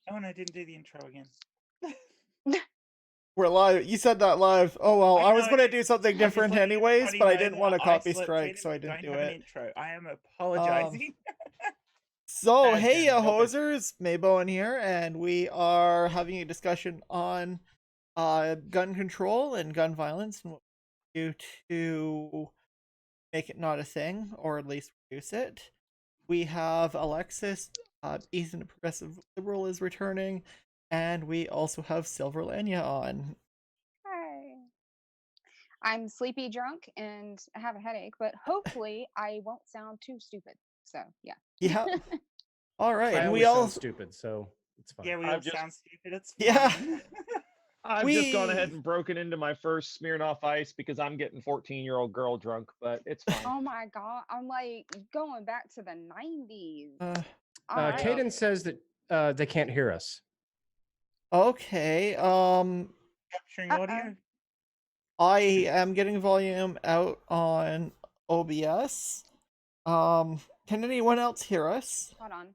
Oh, and I didn't do the intro again. We're live. You said that live. Oh well, I was know, going to do something I'm just different letting anyways, everybody but I know didn't that want a I copy slept in strike, and so I we didn't don't do have an it. intro. I am Um, apologizing. so Bad hey, German. All good. hosers, Maybo in here, and we are having a discussion on gun control and gun violence and what we do to make it not a thing, or at least reduce it. We have Alexis, Ethan, a progressive liberal, is returning, and we also have Silver Lanya on. Hi. I'm sleepy, drunk, and I have a headache, but hopefully I won't sound too stupid. So, yeah. Yeah. All right, I and always we all sound stupid, so it's fine. Yeah, we all sound stupid. It's Yeah. fine. I've just gone ahead and broken into my first Smirnoff Ice because I'm getting 14-year-old girl drunk, but it's fine. Oh my God. I'm like going back to the 90s. Caden says that they can't hear us. Okay. Capturing audio. I am getting volume out on OBS. Can anyone else hear us? Hold on.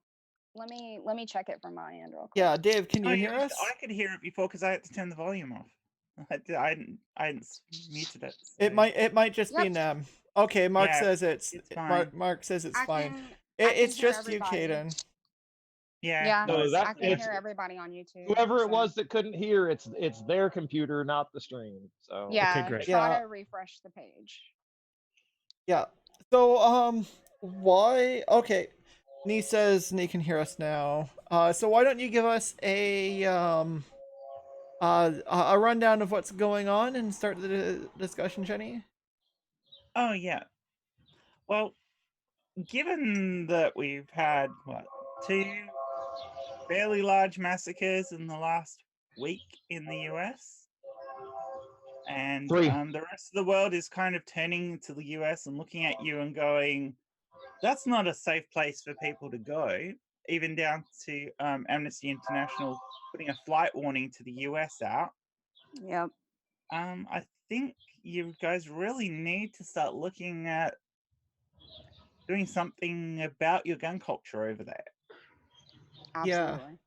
Let me check it from my end real quick. Yeah, Dave, can you hear us? I could hear it before because I had to turn the volume off. I hadn't muted it. So. It might just be them. Okay, Mark says it's fine. Mark says it's fine. I It's can just you, Caden. Yeah, no, I can hear everybody on YouTube. Whoever it was that couldn't hear, it's their computer, not the stream. So yeah, okay, great. Try to refresh the page. Yeah. So why? Okay, Nee says Nee can hear us now. So why don't you give us a rundown of what's going on and start the discussion, Jenny? Oh yeah. Well, given that we've had two fairly large massacres in the last week in the US, and the rest of the world is kind of turning to the US and looking at you and going, that's not a safe place for people to go, even down to Amnesty International putting a flight warning to the US out. Yep. I think you guys really need to start looking at doing something about your gun culture over there. Absolutely.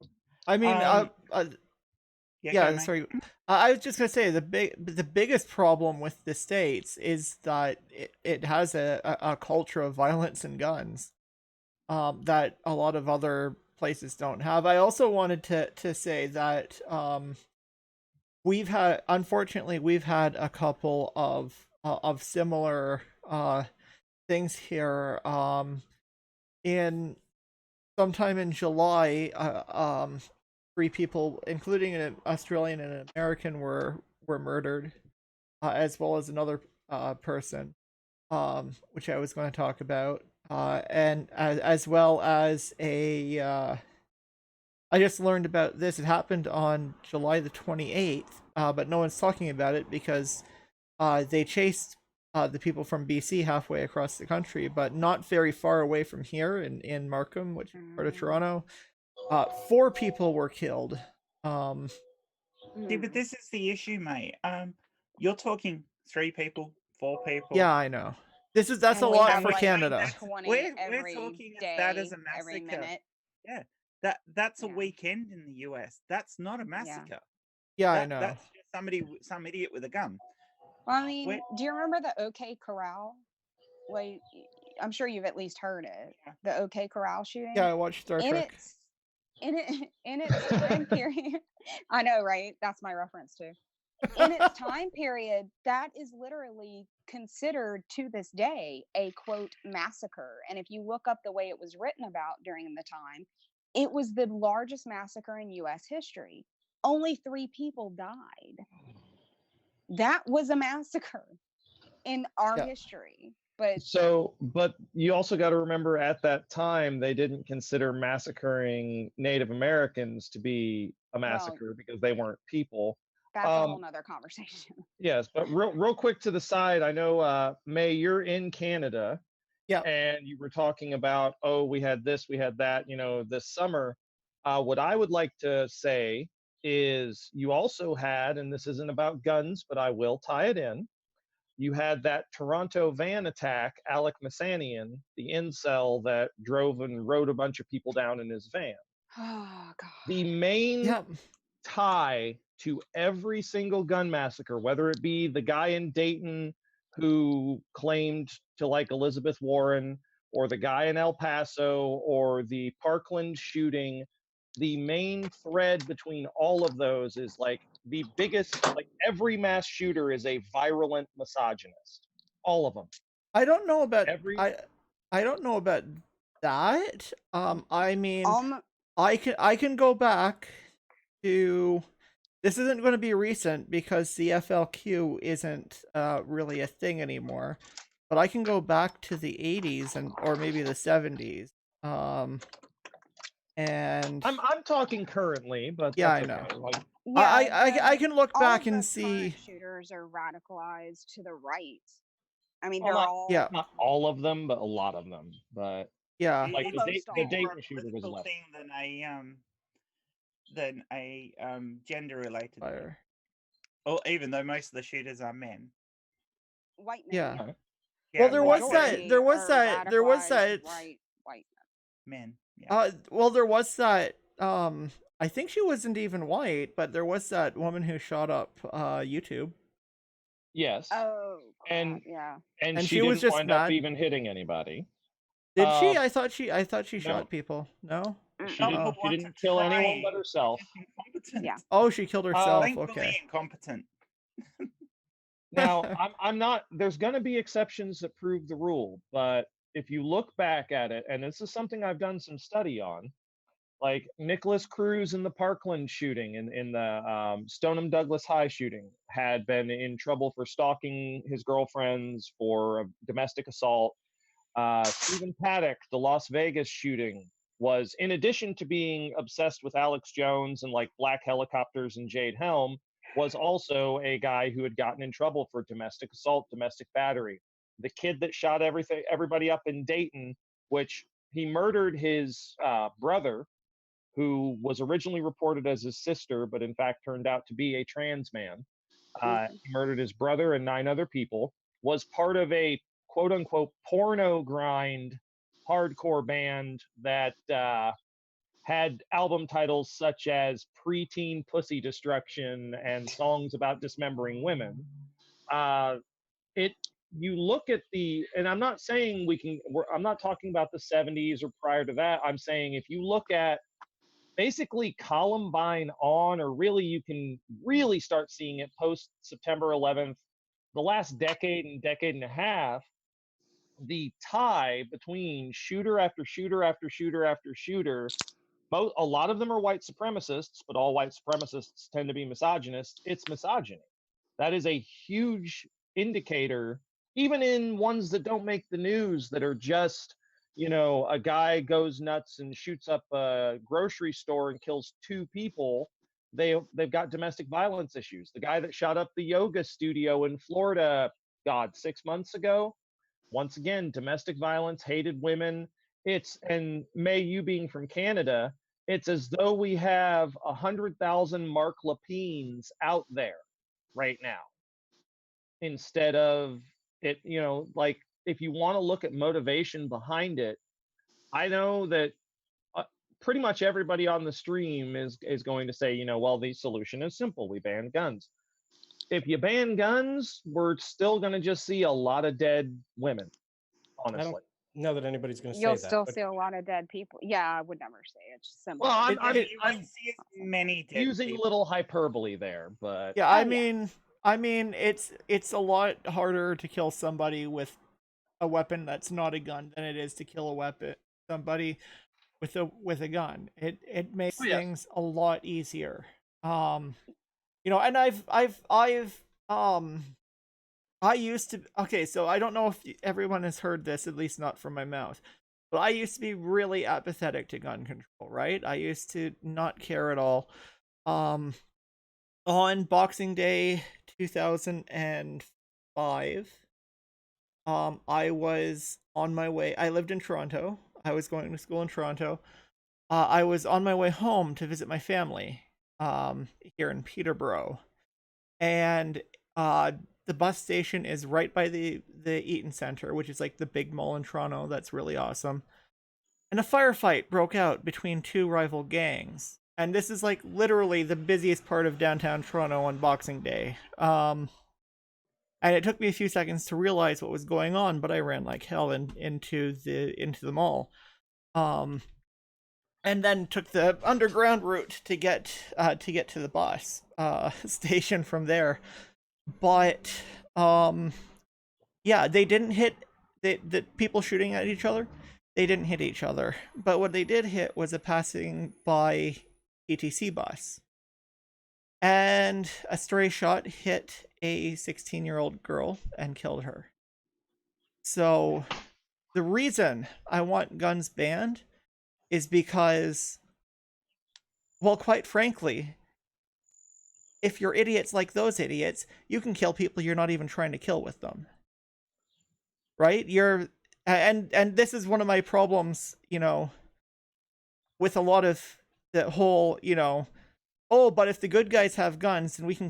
Yeah. I mean, yeah, sorry. I was just gonna say the biggest problem with the States is that it has a culture of violence and guns, that a lot of other places don't have. I also wanted to say that unfortunately we've had a couple of similar things here. In sometime in July, 3 people, including an Australian and an American, were murdered, as well as another person, which I was going to talk about, and as well as a. I just learned about this. It happened on July the 28th, but no one's talking about it because they chased the people from BC halfway across the country, but not very far away from here in Markham, which is part of Toronto. 4 people were killed. Yeah, but this is the issue, mate. You're talking 3 people, 4 people. Yeah, I know. That's a lot for Canada. We're talking that as a massacre. Yeah, that's a weekend in the US. That's not a massacre. Yeah, I know. That's just some idiot with a gun. Well, I mean, do you remember the OK Corral? Like, I'm sure you've at least heard it. The OK Corral shooting. Yeah, I watched Star Trek. In its time period, I know, right? That's my reference too. In its time period, that is literally considered to this day a quote massacre. And if you look up the way it was written about during the time, it was the largest massacre in U.S. history. Only 3 people died. That was a massacre in our history. But you also got to remember at that time they didn't consider massacring Native Americans to be a massacre because they weren't people. That's a whole nother conversation. Yes, but real quick to the side, I know May, you're in Canada. Yeah. And you were talking about, oh, we had this, we had that, this summer. What I would like to say is you also had, and this isn't about guns, but I will tie it in. You had that Toronto van attack, Alec Massanian, the incel that drove and rode a bunch of people down in his van. Oh God. The main Yeah. tie to every single gun massacre, whether it be the guy in Dayton who claimed to like Elizabeth Warren, or the guy in El Paso, or the Parkland shooting, the main thread between all of those is like the biggest, like every mass shooter is a virulent misogynist. All of them. I don't know about Every I don't know about that. I mean, Um, I can go back to, this isn't going to be recent because the FLQ isn't really a thing anymore, but I can go back to the 80s and or maybe the 70s. And I'm talking currently, but yeah, that's I know. okay. Like, yeah, I can look all back of the and see. current shooters are radicalized to the right. I mean, well, they're not all Yeah, not all of them, but a lot of them. But yeah. like almost the all. Dayton shooter was Political left. thing than a gender related thing. Fire. Or even though most of the shooters are men. White men. Yeah. Okay. Yeah, Well, there was majority that. There was are that. There was radicalized that. white men. Yeah. Well, there was that. I think she wasn't even white, but there was that woman who shot up YouTube, Yes. men. Oh, crap, And yeah. and and she she was didn't just wind up mad. even hitting anybody. Did Uh, she? I thought she no, shot people. No. she Mm-mm. didn't. Oh. She didn't kill anyone but herself. Incompetent. Yeah. Oh, she killed herself. Thankfully Okay. incompetent. Now, I'm not. There's going to be exceptions that prove the rule, but if you look back at it, and this is something I've done some study on, like Nicholas Cruz in the Parkland shooting, in the Stoneham Douglas High shooting, had been in trouble for stalking his girlfriends, for a domestic assault. Stephen Paddock, the Las Vegas shooting, was, in addition to being obsessed with Alex Jones and like black helicopters and Jade Helm, was also a guy who had gotten in trouble for domestic assault, domestic battery. The kid that shot everybody up in Dayton, which he murdered his brother, who was originally reported as his sister, but in fact turned out to be a trans man. He murdered his brother and 9 other people, was part of a quote unquote porno grind hardcore band that had album titles such as Preteen Pussy Destruction and songs about dismembering women. Uh, it You look at and I'm not saying I'm not talking about the 70s or prior to that. I'm saying if you look at basically Columbine on, or really you can really start seeing it post September 11th, the last decade and a half, the tie between shooter after shooter after shooter after shooter. A lot of them are white supremacists, but all white supremacists tend to be misogynist. It's misogyny. That is a huge indicator, even in ones that don't make the news, that are just, a guy goes nuts and shoots up a grocery store and kills 2 people. They've got domestic violence issues. The guy that shot up the yoga studio in Florida, God, 6 months ago, once again, domestic violence, hated women. And May, you being from Canada, it's as though we have 100,000 Mark Lapines out there right now, instead of it, like, if you want to look at motivation behind it, I know that pretty much everybody on the stream is going to say, well, the solution is simple. We ban guns. If you ban guns, we're still going to just see a lot of dead women, I don't honestly. know that anybody's going to say You'll that. still but see a lot of dead people. Yeah, I would never say it. It's similar. Well, You won't I'm see as many dead using a people. little hyperbole there, but Yeah, Oh, yeah. I mean, it's a lot harder to kill somebody with a weapon that's not a gun than it is to kill somebody with a gun. It makes Oh, yes. things a lot easier. And I used to, okay, so I don't know if everyone has heard this, at least not from my mouth, but I used to be really apathetic to gun control, right? I used to not care at all. On Boxing Day 2005, I was on my way. I lived in Toronto. I was going to school in Toronto. I was on my way home to visit my family here in Peterborough. And the bus station is right by the Eaton Centre, which is like the big mall in Toronto. That's really awesome. and a firefight broke out between two rival gangs. And this is like literally the busiest part of downtown Toronto on Boxing Day. And it took me a few seconds to realize what was going on, but I ran like hell into the mall. And then took the underground route to get to the bus station from there. But yeah, they didn't hit the people shooting at each other. They didn't hit each other. But what they did hit was a passing by ETC bus. And a stray shot hit a 16-year-old girl and killed her. So the reason I want guns banned is because, well, quite frankly, if you're idiots like those idiots, you can kill people you're not even trying to kill with them. Right? And this is one of my problems, with a lot of the whole, oh, but if the good guys have guns, then we can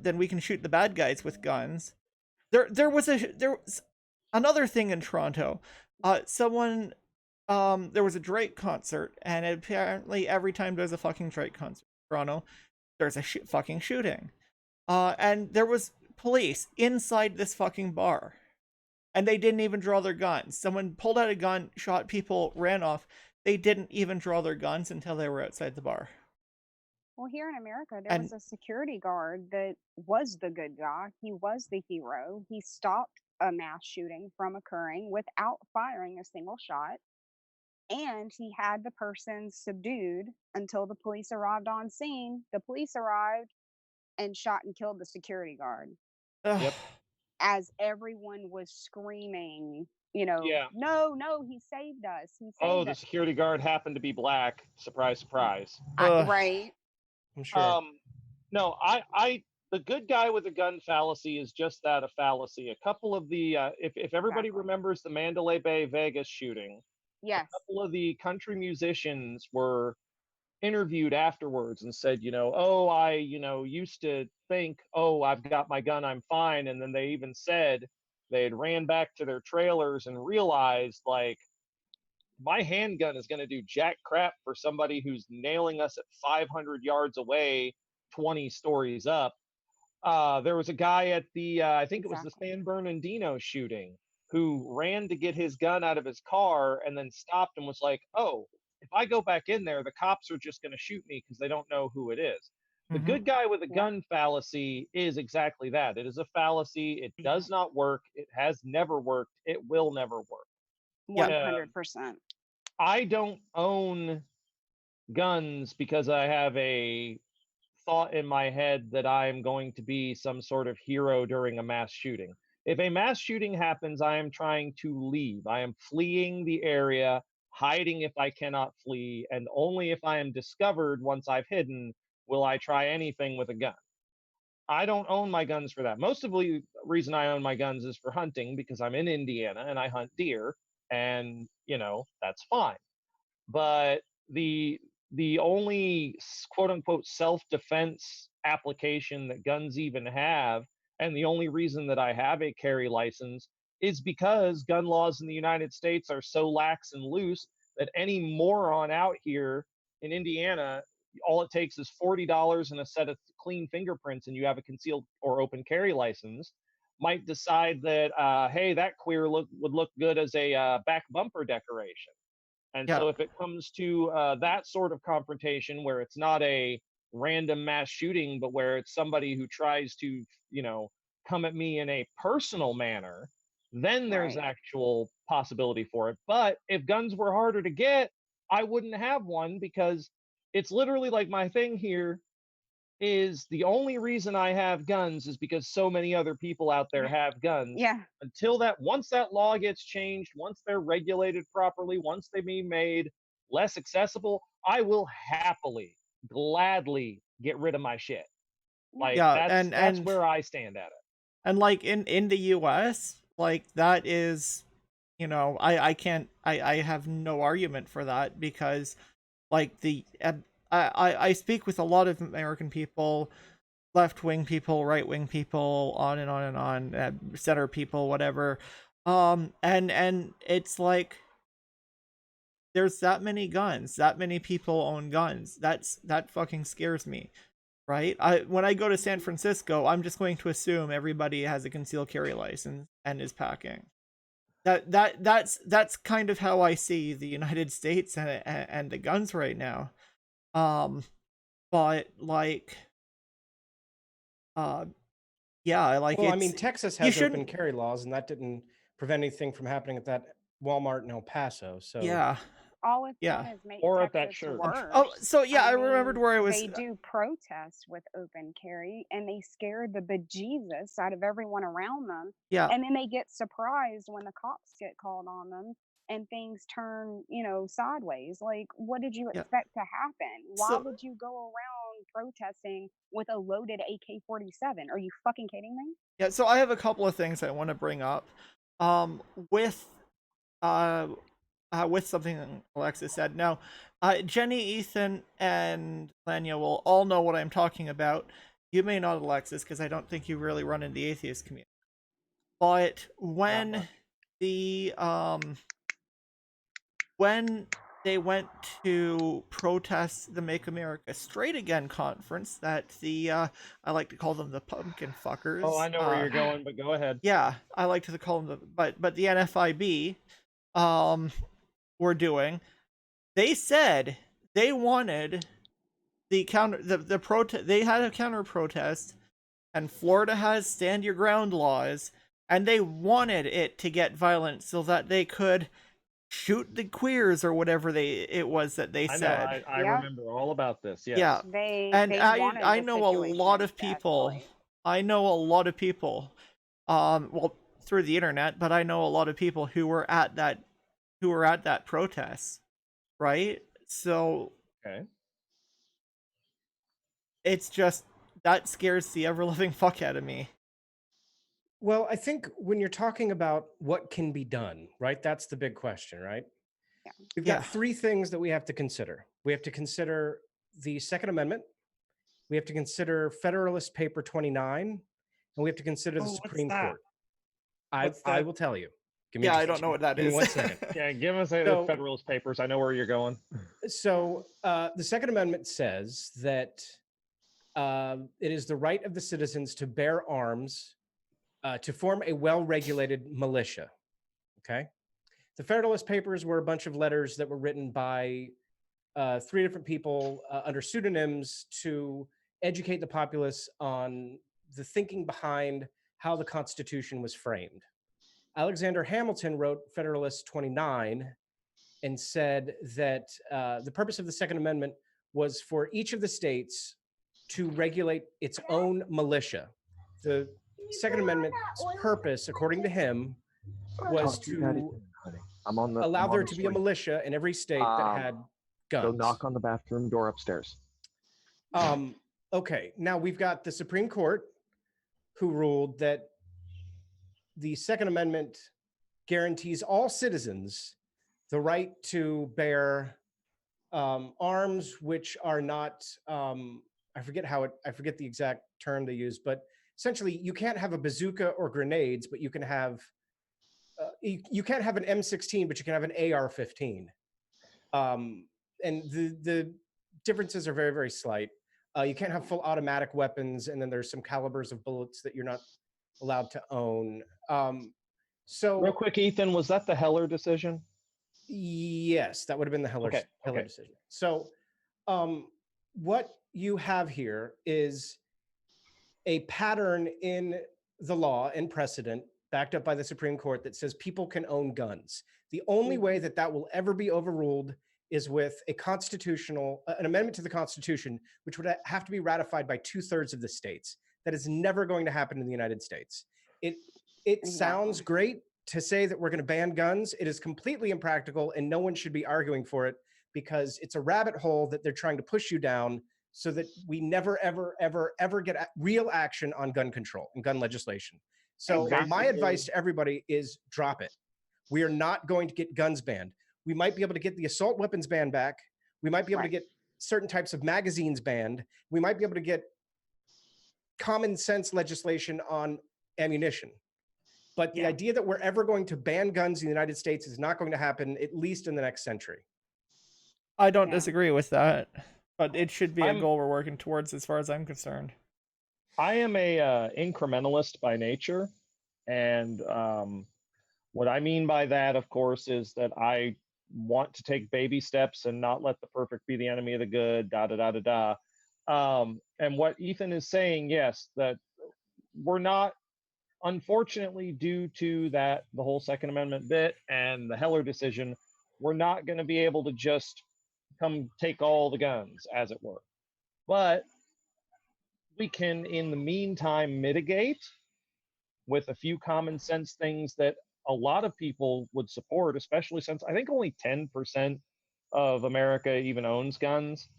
then we can shoot the bad guys with guns. There was another thing in Toronto. There was a Drake concert, and apparently every time there's a fucking Drake concert in Toronto, there's a fucking shooting. And there was police inside this fucking bar, and they didn't even draw their guns. Someone pulled out a gun, shot people, ran off. They didn't even draw their guns until they were outside the bar. Well, here in America, there was a security guard that was the good guy. He was the hero. He stopped a mass shooting from occurring without firing a single shot. And he had the person subdued until the police arrived on scene. The police arrived and shot and killed the security guard. Yep. As everyone was screaming, no, he saved us. He saved us. The security guard happened to be black. Surprise, surprise. Right. I'm sure. No, the good guy with a gun fallacy is just that, a fallacy. A couple of the, if everybody remembers the Mandalay Bay Vegas shooting, yes, a couple of the country musicians were interviewed afterwards and said, I used to think, I've got my gun, I'm fine. And then they even said they had ran back to their trailers and realized, like, my handgun is going to do jack crap for somebody who's nailing us at 500 yards away, 20 stories up. There was a guy at the, I think it was the San Bernardino shooting, who ran to get his gun out of his car and then stopped and was like, if I go back in there, the cops are just going to shoot me because they don't know who it is. The good guy with a gun fallacy is exactly that. It is a fallacy. It does not work. It has never worked. It will never work. 100%. I don't own guns because I have a thought in my head that I am going to be some sort of hero during a mass shooting. If a mass shooting happens, I am trying to leave. I am fleeing the area, hiding if I cannot flee, and only if I am discovered once I've hidden will I try anything with a gun. I don't own my guns for that. Most of the reason I own my guns is for hunting, because I'm in Indiana and I hunt deer, and that's fine. But the only quote unquote self-defense application that guns even have, and the only reason that I have a carry license, is because gun laws in the United States are so lax and loose that any moron out here in Indiana, all it takes is $40 and a set of clean fingerprints, and you have a concealed or open carry license, might decide that, hey, that queer would look good as a back bumper decoration. And so if it comes to that sort of confrontation, where it's not a random mass shooting, but where it's somebody who tries to, come at me in a personal manner, then there's actual possibility for it. But if guns were harder to get, I wouldn't have one, because it's literally like my thing here is the only reason I have guns is because so many other people out there have guns. Yeah. Once that law gets changed, once they're regulated properly, once they be made less accessible, I will happily, gladly get rid of my shit. Like, that's where I stand at it. And like in the US, like that is, I have no argument for that, because like I speak with a lot of American people, left-wing people, right-wing people, on and on and on, center people, whatever. And it's like, there's that many guns, that many people own guns. That fucking scares me, right? When I go to San Francisco, I'm just going to assume everybody has a concealed carry license and is packing. That's kind of how I see the United States and the guns right now. But like, yeah, like, Well, I it's, mean, Texas you has shouldn't. open carry laws, and that didn't prevent anything from happening at that Walmart in El Paso. So Yeah, All it's yeah. done is make Or at that Texas church. worse. Oh, so yeah, I remembered mean, where I was. They do protests with open carry, and they scare the bejesus out of everyone around them. Yeah, And then they get surprised when the cops get called on them, and things turn, sideways. Like, what did you yeah. expect to happen? Why So would you go around protesting with a loaded AK-47? Are you fucking kidding me? yeah, so I have a couple of things I want to bring up. With uh, with something Alexis said. Now, Jenny, Ethan, and Lanya will all know what I'm talking about. You may not, Alexis, because I don't think you really run in the atheist community. But when the when they went to protest the Make America Straight Again conference, that the I like to call them the pumpkin fuckers. Oh, I know where you're going, but go ahead. Yeah, I like to call them but the NFIB were doing. They said they wanted the protest. They had a counter protest, and Florida has stand your ground laws, and they wanted it to get violent so that they could shoot the queers or whatever it was that they I know. said. I Yeah. remember all about this. Yes. Yeah, and They wanted I the know a situation lot to of people. escalate. I know a lot of people. Well, through the internet, but I know a lot of people who were at that protest, right? So Okay. it's just, that scares the ever living fuck out of me. Well, I think when you're talking about what can be done, right? That's the big question, right? Yeah. We've Yeah. got three things that we have to consider. We have to consider the Second Amendment. We have to consider Federalist Paper 29, and we have to consider the Oh, what's Supreme that? Court. I What's that? will tell you. Give me Yeah, just I don't know what that give me is. 1 second. Yeah, give us the So- Federalist Papers. I know where you're going. So the Second Amendment says that it is the right of the citizens to bear arms to form a well-regulated militia. Okay. The Federalist Papers were a bunch of letters that were written by three different people under pseudonyms to educate the populace on the thinking behind how the Constitution was framed. Alexander Hamilton wrote Federalist 29 and said that the purpose of the Second Amendment was for each of the states to regulate its own militia. The Second Amendment's purpose, according to him, was to I'm on the allow I'm there on the to be a street. militia in every state that had guns. Go knock on the bathroom door upstairs. Okay, now we've got the Supreme Court who ruled that the Second Amendment guarantees all citizens the right to bear arms which are not I forget the exact term they use, but essentially you can't have a bazooka or grenades, but you can have you can't have an M16, but you can have an AR-15. And the differences are very, very slight. You can't have full automatic weapons, and then there's some calibers of bullets that you're not allowed to own. So Real quick, Ethan, was that the Heller decision? yes, that would have been the Heller Okay. decision. So what you have here is a pattern in the law and precedent backed up by the Supreme Court that says people can own guns. The only way that that will ever be overruled is with an amendment to the Constitution, which would have to be ratified by 2/3 of the states. That is never going to happen in the United States. It sounds great to say that we're going to ban guns. It is completely impractical, and no one should be arguing for it because it's a rabbit hole that they're trying to push you down so that we never, ever, ever, ever get real action on gun control and gun legislation. So my advice to everybody is drop it. We are not going to get guns banned. We might be able to get the assault weapons ban back. We might be able to get certain types of magazines banned. We might be able to get common sense legislation on ammunition. But the idea that we're ever going to ban guns in the United States is not going to happen, at least in the next century. I don't Yeah. disagree with that, but it should be a I'm- goal we're working towards as far as I'm concerned. I am a incrementalist by nature, and what I mean by that, of course, is that I want to take baby steps and not let the perfect be the enemy of the good. Da da da da da. And what Ethan is saying, yes, that we're not, unfortunately, due to that the whole Second Amendment bit and the Heller decision, we're not going to be able to just come take all the guns, as it were. But we can, in the meantime, mitigate with a few common sense things that a lot of people would support, especially since I think only 10% of America even owns guns.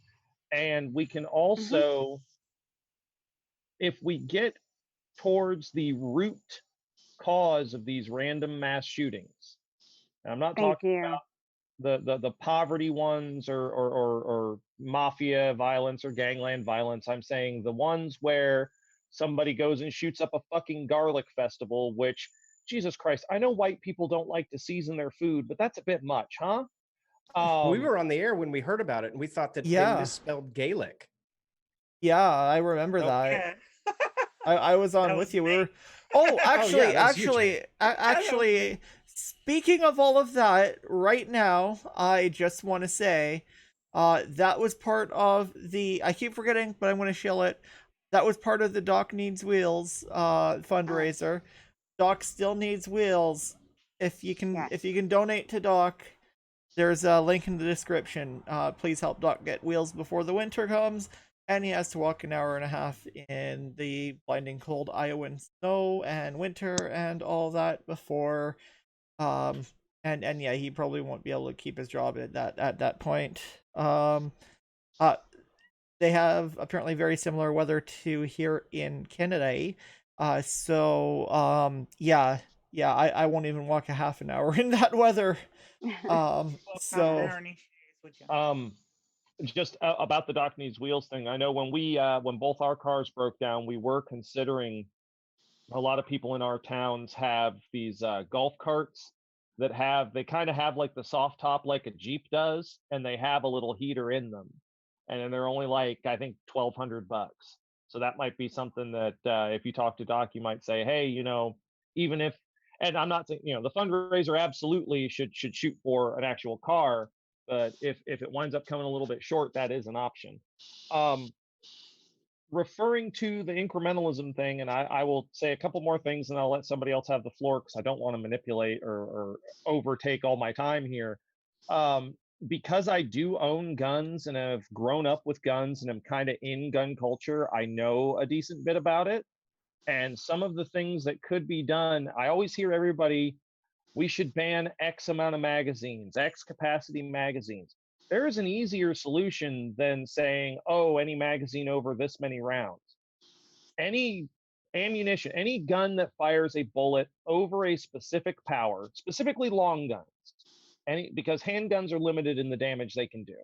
And we can also, if we get towards the root cause of these random mass shootings, and I'm not Thank talking you. the poverty ones or mafia violence or gangland violence. I'm saying the ones where somebody goes and shoots up a fucking garlic festival, which, Jesus Christ, I know white people don't like to season their food, but that's a bit much, huh? We were on the air when we heard about it, and we thought that they Yeah. misspelled Gaelic. Yeah, I remember Oh, that. yeah. I was on That with was you. We me. were. Oh, actually, that was you, Jay. actually, speaking of all of that, right now, I just want to say, that was part of the. I keep forgetting, but I'm going to shill it. That was part of the Doc Needs Wheels fundraiser. Doc still needs wheels. If you Yes. can donate to Doc, there's a link in the description. Please help Doc get wheels before the winter comes, and he has to walk an hour and a half in the blinding cold Iowan snow and winter and all that before. And yeah, he probably won't be able to keep his job at that point. Uh, they have apparently very similar weather to here in Canada. Yeah, I won't even walk a half an hour in that weather. Well, So not any shoes, would you? Just about the Doc Needs Wheels thing. I know when both our cars broke down, we were considering, a lot of people in our towns have these golf carts that they kind of have like the soft top like a Jeep does, and they have a little heater in them, and then they're only like, I think, $1,200. So that might be something that if you talk to Doc, you might say, hey, even if, and I'm not saying, the fundraiser absolutely should shoot for an actual car, but if it winds up coming a little bit short, that is an option. Referring to the incrementalism thing, and I will say a couple more things and I'll let somebody else have the floor because I don't want to manipulate or overtake all my time here. Because I do own guns and have grown up with guns and am kind of in gun culture, I know a decent bit about it. And some of the things that could be done, I always hear everybody, we should ban X amount of magazines, X capacity magazines. There is an easier solution than saying, oh, any magazine over this many rounds. Any ammunition, any gun that fires a bullet over a specific power, specifically long guns, because handguns are limited in the damage they can do.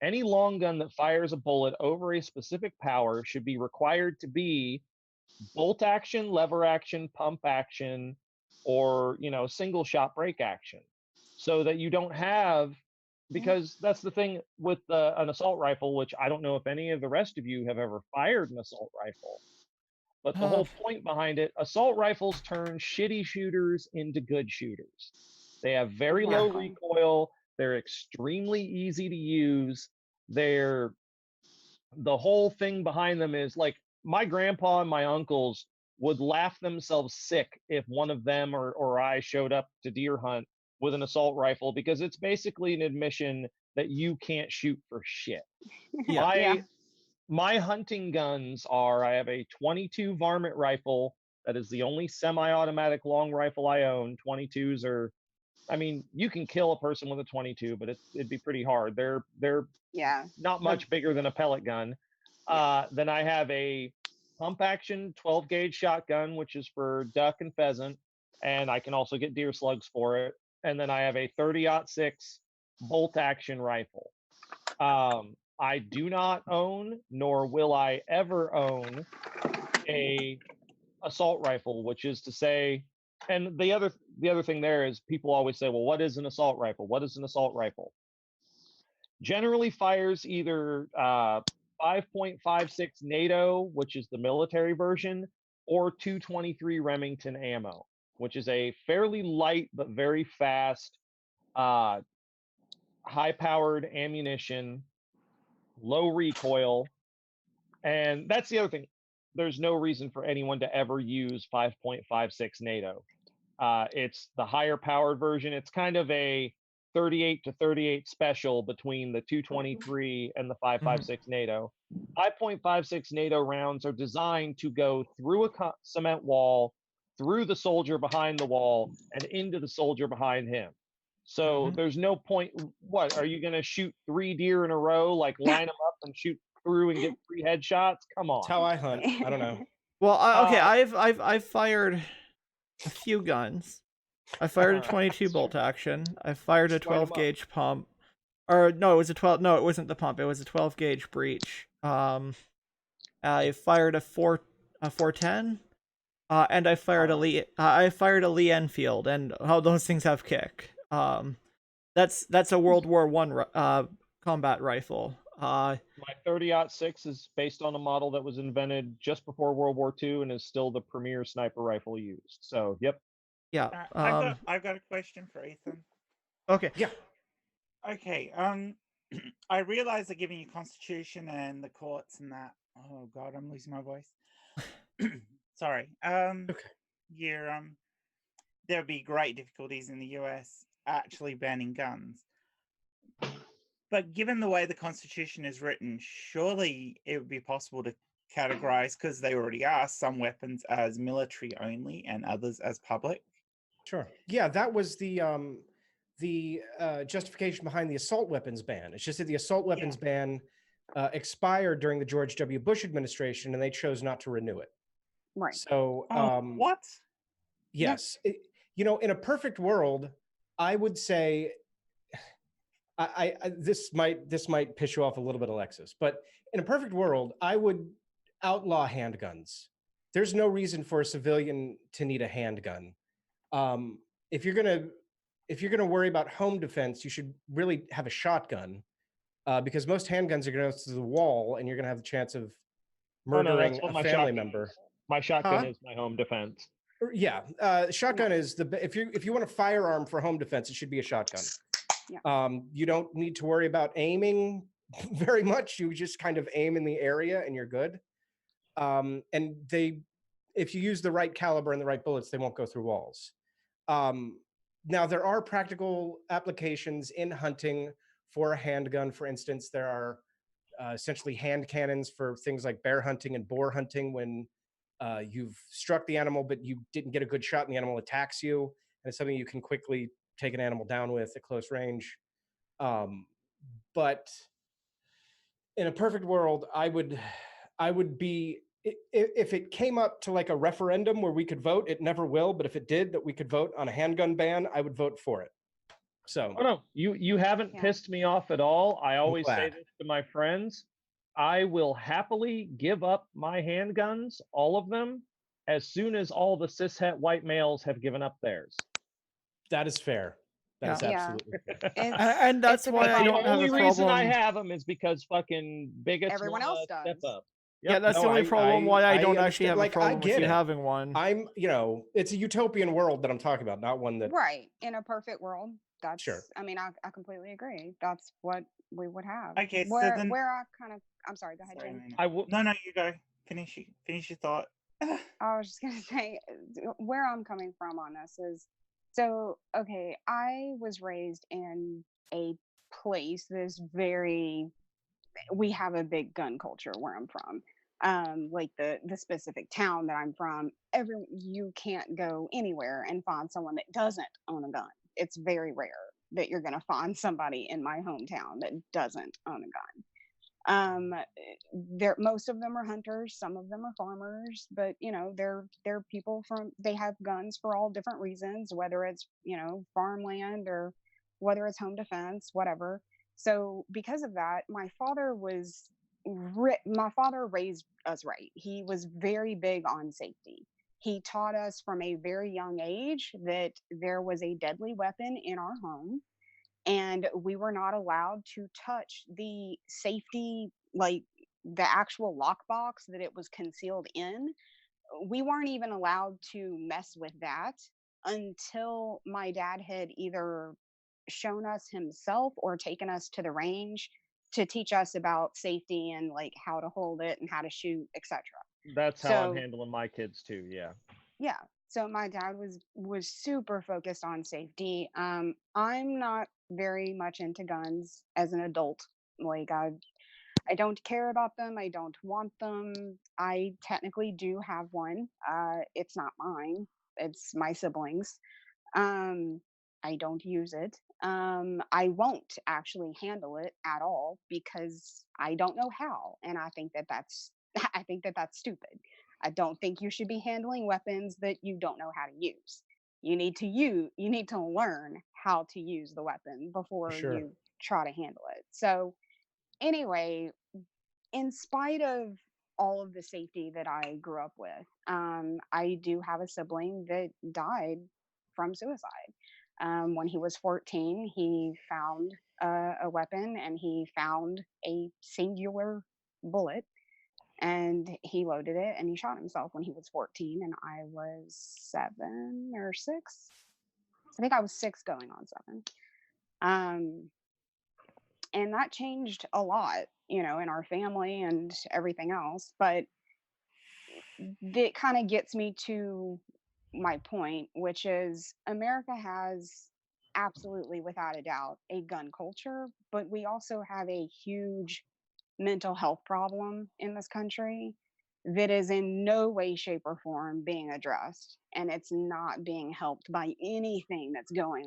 Any long gun that fires a bullet over a specific power should be required to be bolt action, lever action, pump action, or single shot break action, so that you don't have, because that's the thing with an assault rifle, which I don't know if any of the rest of you have ever fired an assault rifle, but the whole point behind it, assault rifles turn shitty shooters into good shooters. They have very low recoil, they're extremely easy to use, the whole thing behind them is like, my grandpa and my uncles would laugh themselves sick if one of them or I showed up to deer hunt with an assault rifle, because it's basically an admission that you can't shoot for shit. yeah. My hunting guns are, I have a 22 varmint rifle. That is the only semi-automatic long rifle I own. 22s are, I mean, you can kill a person with a 22, but it'd be pretty hard. They're not much bigger than a pellet gun. Then I have a pump action 12 gauge shotgun, which is for duck and pheasant, and I can also get deer slugs for it. And then I have a 30-06 bolt action rifle. I do not own, nor will I ever own, a assault rifle, which is to say, and the other thing there is, people always say, well, what is an assault rifle? What is an assault rifle? generally fires either 5.56 NATO, which is the military version, or 223 Remington ammo, which is a fairly light but very fast, high powered ammunition, low recoil. And that's the other thing. There's no reason for anyone to ever use 5.56 NATO. It's the higher powered version. It's kind of a 38 to 38 special between the 223 and the 5.56 NATO. 5.56 NATO rounds are designed to go through a cement wall, through the soldier behind the wall, and into the soldier behind him. So there's no point. What are you going to shoot 3 deer in a row, like line them up and shoot through and get 3 headshots? Come on. That's how I hunt. I don't know. Well, okay, I've fired a few guns. I fired a 22 bolt action. I fired a 12 gauge pump. Or no, it was a 12. No, it wasn't the pump. It was a 12 gauge breech. I fired a 410. And I fired a Lee Enfield, and how those things have kick. That's a World War I combat rifle. My 30-06 is based on a model that was invented just before World War II and is still the premier sniper rifle used. So, yep. Yeah. I've got a question for Ethan. Okay. Yeah. Okay. I realize they're giving you Constitution and the courts and that. Oh God, I'm losing my voice. Sorry. Okay. There would be great difficulties in the US actually banning guns. But given the way the Constitution is written, surely it would be possible to categorize, because they already are, some weapons as military only and others as public. Sure. Yeah, that was the justification behind the assault weapons ban. It's just that the assault weapons ban expired during the George W. Bush administration, and they chose not to renew it. Right. So, what? Yes. In a perfect world, I would say, this might piss you off a little bit, Alexis, but in a perfect world, I would outlaw handguns. There's no reason for a civilian to need a handgun. If you're gonna worry about home defense, you should really have a shotgun, because most handguns are gonna go to the wall, and you're gonna have the chance of murdering a family member. My shotgun is my home defense. Yeah, shotgun is if you want a firearm for home defense, it should be a shotgun. Yeah. You don't need to worry about aiming very much. You just kind of aim in the area and you're good. And if you use the right caliber and the right bullets, they won't go through walls. Now there are practical applications in hunting for a handgun. For instance, there are essentially hand cannons for things like bear hunting and boar hunting, when you've struck the animal, but you didn't get a good shot and the animal attacks you. And it's something you can quickly take an animal down with at close range. But in a perfect world, I would be, if it came up to like a referendum where we could vote, it never will, but if it did, that we could vote on a handgun ban, I would vote for it. So. Oh no, you haven't pissed me off at all. I always say this to my friends. I will happily give up my handguns, all of them, as soon as all the cishet white males have given up theirs. That is fair. That is absolutely fair. And that's why I don't have a problem. The only reason I have them is because fucking bigots everyone else does. Step up. Yep. Yeah, that's the only problem why I don't actually have a problem with you having one. It's a utopian world that I'm talking about, not one that. Right. In a perfect world, that's sure. I mean, I completely agree. That's what we would have. Okay, I'm sorry, go ahead, Jim. No, you go. Finish your thought. I was just gonna say, where I'm coming from on this is, so okay, I was raised in a place that's we have a big gun culture where I'm from. Like the specific town that I'm from, you can't go anywhere and find someone that doesn't own a gun. It's very rare that you're gonna find somebody in my hometown that doesn't own a gun. Most of them are hunters, some of them are farmers, but they're people they have guns for all different reasons, whether it's farmland or whether it's home defense, whatever. So because of that, my father raised us right. He was very big on safety. He taught us from a very young age that there was a deadly weapon in our home, and we were not allowed to touch the safety, like the actual lockbox that it was concealed in. We weren't even allowed to mess with that until my dad had either shown us himself or taken us to the range to teach us about safety and like how to hold it and how to shoot, etc. That's how I'm So handling my kids too. Yeah. yeah, so my dad was super focused on safety. I'm not very much into guns as an adult. Like I don't care about them. I don't want them. I technically do have one. It's not mine. It's my siblings. Um, I don't use it. I won't actually handle it at all because I don't know how, and I think that that's I think that that's stupid. I don't think you should be handling weapons that you don't know how to use. You need to learn how to use the weapon before Sure. you try to handle it. So anyway, in spite of all of the safety that I grew up with, I do have a sibling that died from suicide. When he was 14, he found a weapon and he found a singular bullet and he loaded it and he shot himself when he was 14 and I was 7 or 6. I think I was 6 going on 7. Um, and that changed a lot, in our family and everything else. But that kind of gets me to my point, which is America has absolutely, without a doubt, a gun culture, but we also have a huge mental health problem in this country that is in no way, shape, or form being addressed. And it's not being helped by anything that's going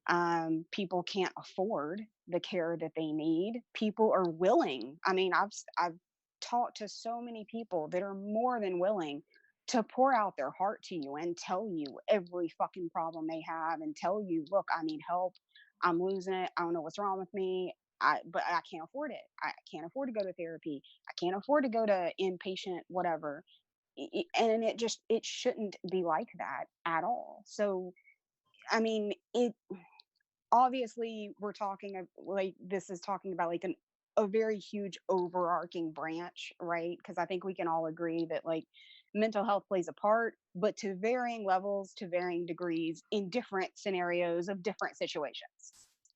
on. People can't afford the care that they need. People are willing. I mean, I've talked to so many people that are more than willing to pour out their heart to you and tell you every fucking problem they have and tell you, look, I need help. I'm losing it. I don't know what's wrong with me. But I can't afford it. I can't afford to go to therapy. I can't afford to go to inpatient, whatever. And it shouldn't be like that at all. So, I mean, it obviously we're talking like this is talking about like a very huge overarching branch, right? Because I think we can all agree that like mental health plays a part, but to varying levels, to varying degrees in different scenarios of different situations.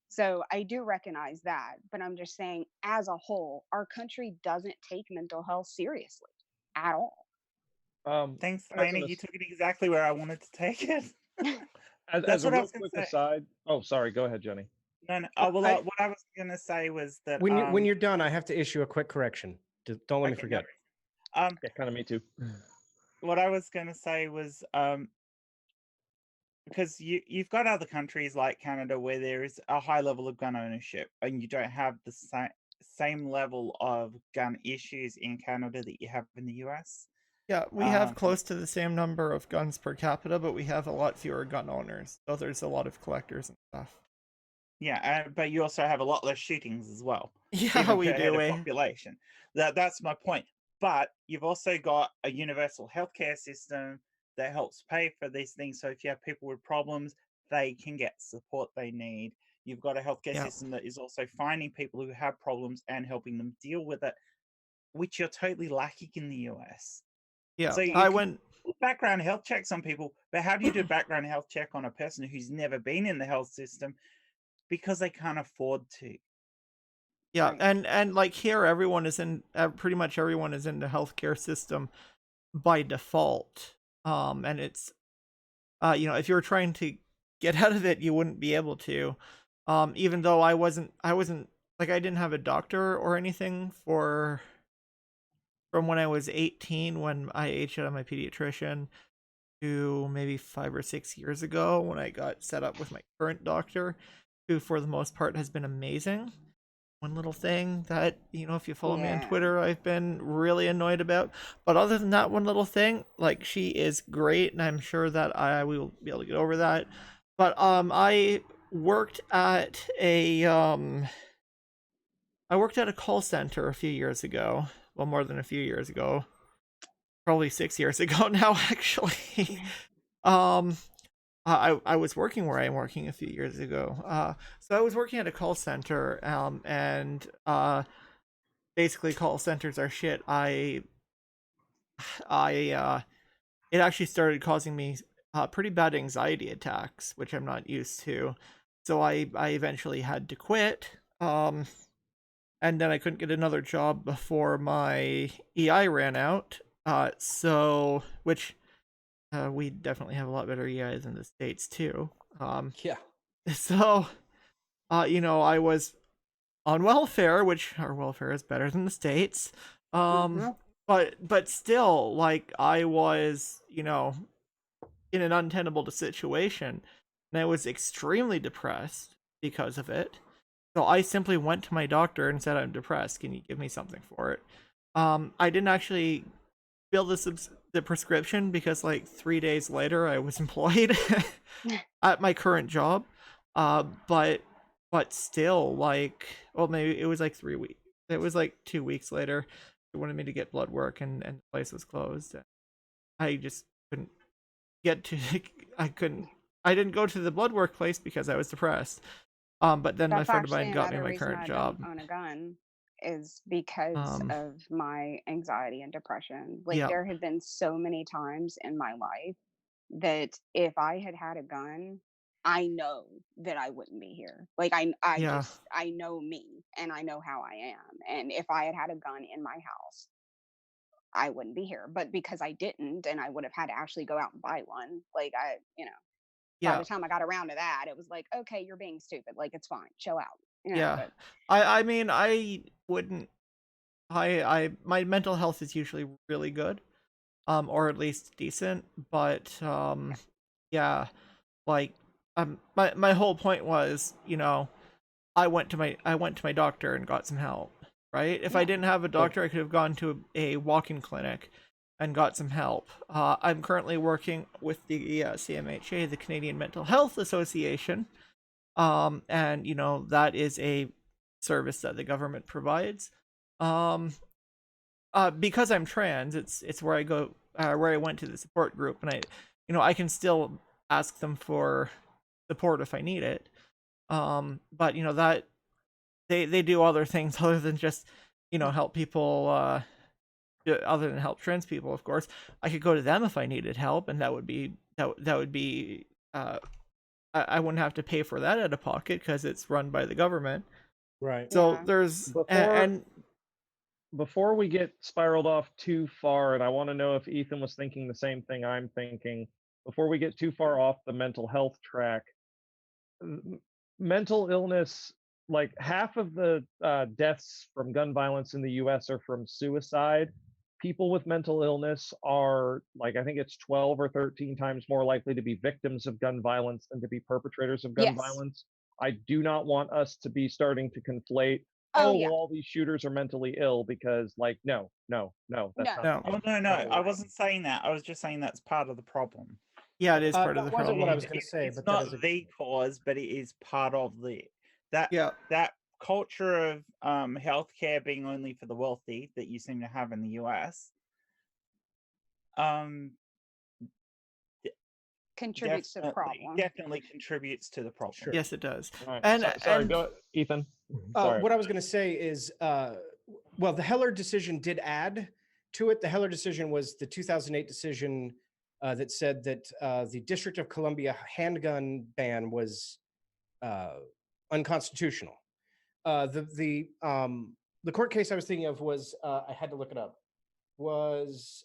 So I do recognize that, but I'm just saying as a whole our country doesn't take mental health seriously at all. Thanks, As Lena. an You took it exactly where I wanted to take it. as That's a what I real was going quick to say. aside. Oh, sorry. Go ahead, Jenny. No, no. Well, Oh, well, I, what I was going to say was that when you're done, I have to issue a quick correction. Don't let me okay, no forget. worries. Yeah, kind of me too. What I was going to say was because you've got other countries like Canada where there is a high level of gun ownership, and you don't have the same level of gun issues in Canada that you have in the US. Yeah, we have close to the same number of guns per capita, but we have a lot fewer gun owners. So there's a lot of collectors and stuff. Yeah, but you also have a lot less shootings as well. Yeah, even we per head do. of population. That's my point. But you've also got a universal healthcare system that helps pay for these things. So if you have people with problems, they can get support they need. You've got a healthcare Yeah. system that is also finding people who have problems and helping them deal with it, which you're totally lacking in the US. Yeah, So you I can went. do background health checks on people, but how do you do a background health check on a person who's never been in the health system because they can't afford to? Yeah, Right. and like here, everyone is in. Pretty much everyone is in the healthcare system by default. And it's if you were trying to get out of it, you wouldn't be able to. Even though I wasn't like I didn't have a doctor or anything from when I was 18 when I aged out of my pediatrician to maybe 5 or 6 years ago when I got set up with my current doctor, who for the most part has been amazing. One little thing that, if you follow me on Yeah. Twitter, I've been really annoyed about. But other than that one little thing, like, she is great, and I'm sure that I will be able to get over that. But I worked at a call center a few years ago. Well, more than a few years ago. Probably 6 years ago now, actually. um I was working where I'm working a few years ago. So I was working at a call center, and basically call centers are shit. It actually started causing me pretty bad anxiety attacks, which I'm not used to. So I eventually had to quit. And then I couldn't get another job before my EI ran out. So which we definitely have a lot better EIs in the States too. Yeah. So I was on welfare, which our welfare is better than the States. Mhm. But still, like, I was, in an untenable situation, and I was extremely depressed because of it. So I simply went to my doctor and said, I'm depressed. Can you give me something for it? I didn't actually fill the prescription because like 3 days later I was employed at my current job. But still, like, well, maybe it was like 3 weeks. It was like 2 weeks later. They wanted me to get blood work, and the place was closed. I just couldn't get to. I couldn't. I didn't go to the blood work place because I was depressed. But then my That's friend of actually mine got me another my reason current I job. don't own a gun, is because Um, of my anxiety and depression. Like, yeah, there have been so many times in my life that if I had had a gun, I know that I wouldn't be here. Like, yeah, I know me and I know how I am. And if I had had a gun in my house, I wouldn't be here. But because I didn't, and I would have had to actually go out and buy one, like, by yeah, the time I got around to that, it was like, okay, you're being stupid. Like, it's fine, chill out. yeah. But I mean, I wouldn't. My mental health is usually really good, or at least decent. But yeah, like, my whole point was, I went to my doctor and got some help. Right? If I yeah, didn't have a doctor, I could have gone to a walk-in clinic and got some help. I'm currently working with the CMHA, the Canadian Mental Health Association, and that is a service that the government provides. Um, because I'm trans, it's where I go, where I went to the support group, and I can still ask them for support if I need it. But that they do other things other than just help people. Other than help trans people, of course, I could go to them if I needed help, and that would be. I wouldn't have to pay for that out of pocket because it's run by the government. Right. So yeah. there's Before before we get spiraled off too far, and I want to know if Ethan was thinking the same thing I'm thinking, before we get too far off the mental health track, mental illness, like half of the deaths from gun violence in the US are from suicide. People with mental illness are, like, I think it's 12 or 13 times more likely to be victims of gun violence than to be perpetrators of gun Yes. violence. I do not want us to be starting to conflate, Oh oh, yeah. well, all these shooters are mentally ill, because, like, no, no, no, that's No. not no, the Oh case. no, no, No I way. wasn't saying that. I was just saying that's part of the problem. yeah, it is part of That the wasn't what I problem. was going to say, It's but that not is a the cause, but it is part of that Yeah, that culture of healthcare being only for the wealthy that you seem to have in the US. Um, Contributes to the problem. definitely contributes to the problem. sure. yes, it does. All right. And Sorry, and go, Ethan. Sorry. What I was going to say is, well, the Heller decision did add to it. The Heller decision was the 2008 decision that said that the District of Columbia handgun ban was unconstitutional. The court case I was thinking of was, I had to look it up, was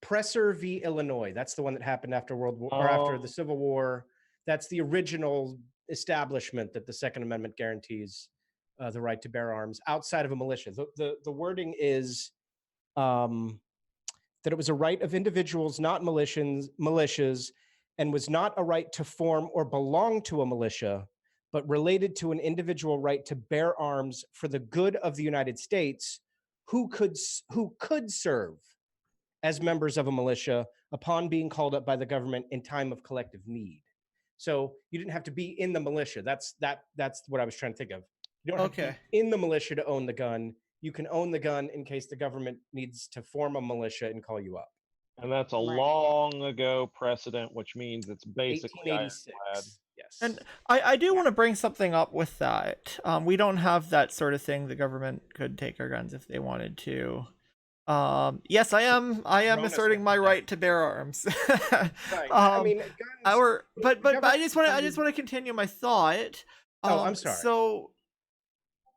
Presser v. Illinois. That's the one that happened after World War, or after the Civil War. That's the original establishment that the Second Amendment guarantees the right to bear arms outside of a militia. The wording is that it was a right of individuals, not militias, and was not a right to form or belong to a militia, but related to an individual right to bear arms for the good of the United States, who could serve as members of a militia upon being called up by the government in time of collective need. So you didn't have to be in the militia. That's what I was trying to think of. You don't have to okay, be in the militia to own the gun. You can own the gun in case the government needs to form a militia and call you up. And that's a Right. long ago precedent, which means it's basically ironclad. 1886. Yes. And I do want to bring something up with that. We don't have that sort of thing. The government could take our guns if they wanted to. Yes, I am Rona asserting said my that. right to bear arms. Right. I mean, guns. But I just want to continue my thought. I'm sorry. So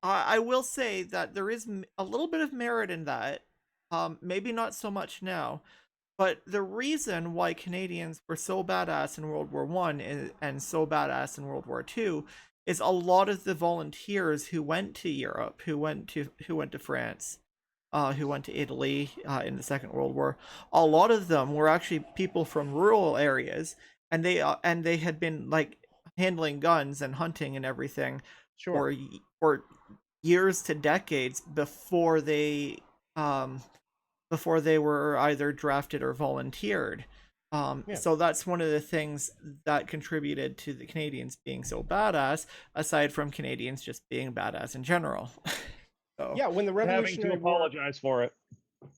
I will say that there is a little bit of merit in that. Maybe not so much now, but the reason why Canadians were so badass in World War One and so badass in World War Two is a lot of the volunteers who went to Europe, who went to France, who went to Italy in the Second World War. A lot of them were actually people from rural areas, and they had been like handling guns and hunting and everything Sure. for years to decades before they were either drafted or volunteered. Yeah. So that's one of the things that contributed to the Canadians being so badass, aside from Canadians just being badass in general. So, Yeah, when the Having to Revolutionary War. apologize for it.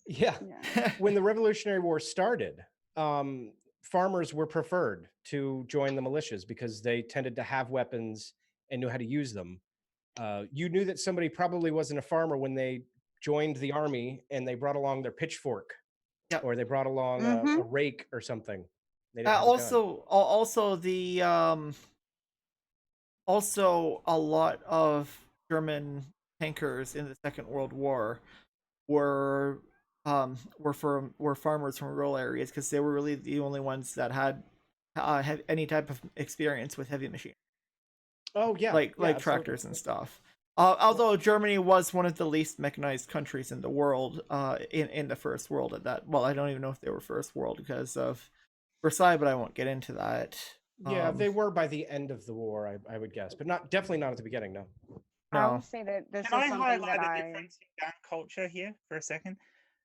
Yeah. Yeah. When the Revolutionary War started, farmers were preferred to join the militias because they tended to have weapons and knew how to use them. You knew that somebody probably wasn't a farmer when they joined the army and they brought along their pitchfork, Yep. or they brought along a rake or something. They didn't have a gun. Also a lot of German tankers in the Second World War were farmers from rural areas because they were really the only ones that had any type of experience with heavy machinery. Oh yeah, like absolutely. tractors and stuff. Although Germany was one of the least mechanized countries in the world, in the First World at that. Well, I don't even know if they were First World because of Versailles, but I won't get into that. Yeah, they were by the end of the war, I would guess, but definitely not at the beginning. No. I will No. say that this Can is I something highlight that the I. difference in gun culture here for a second?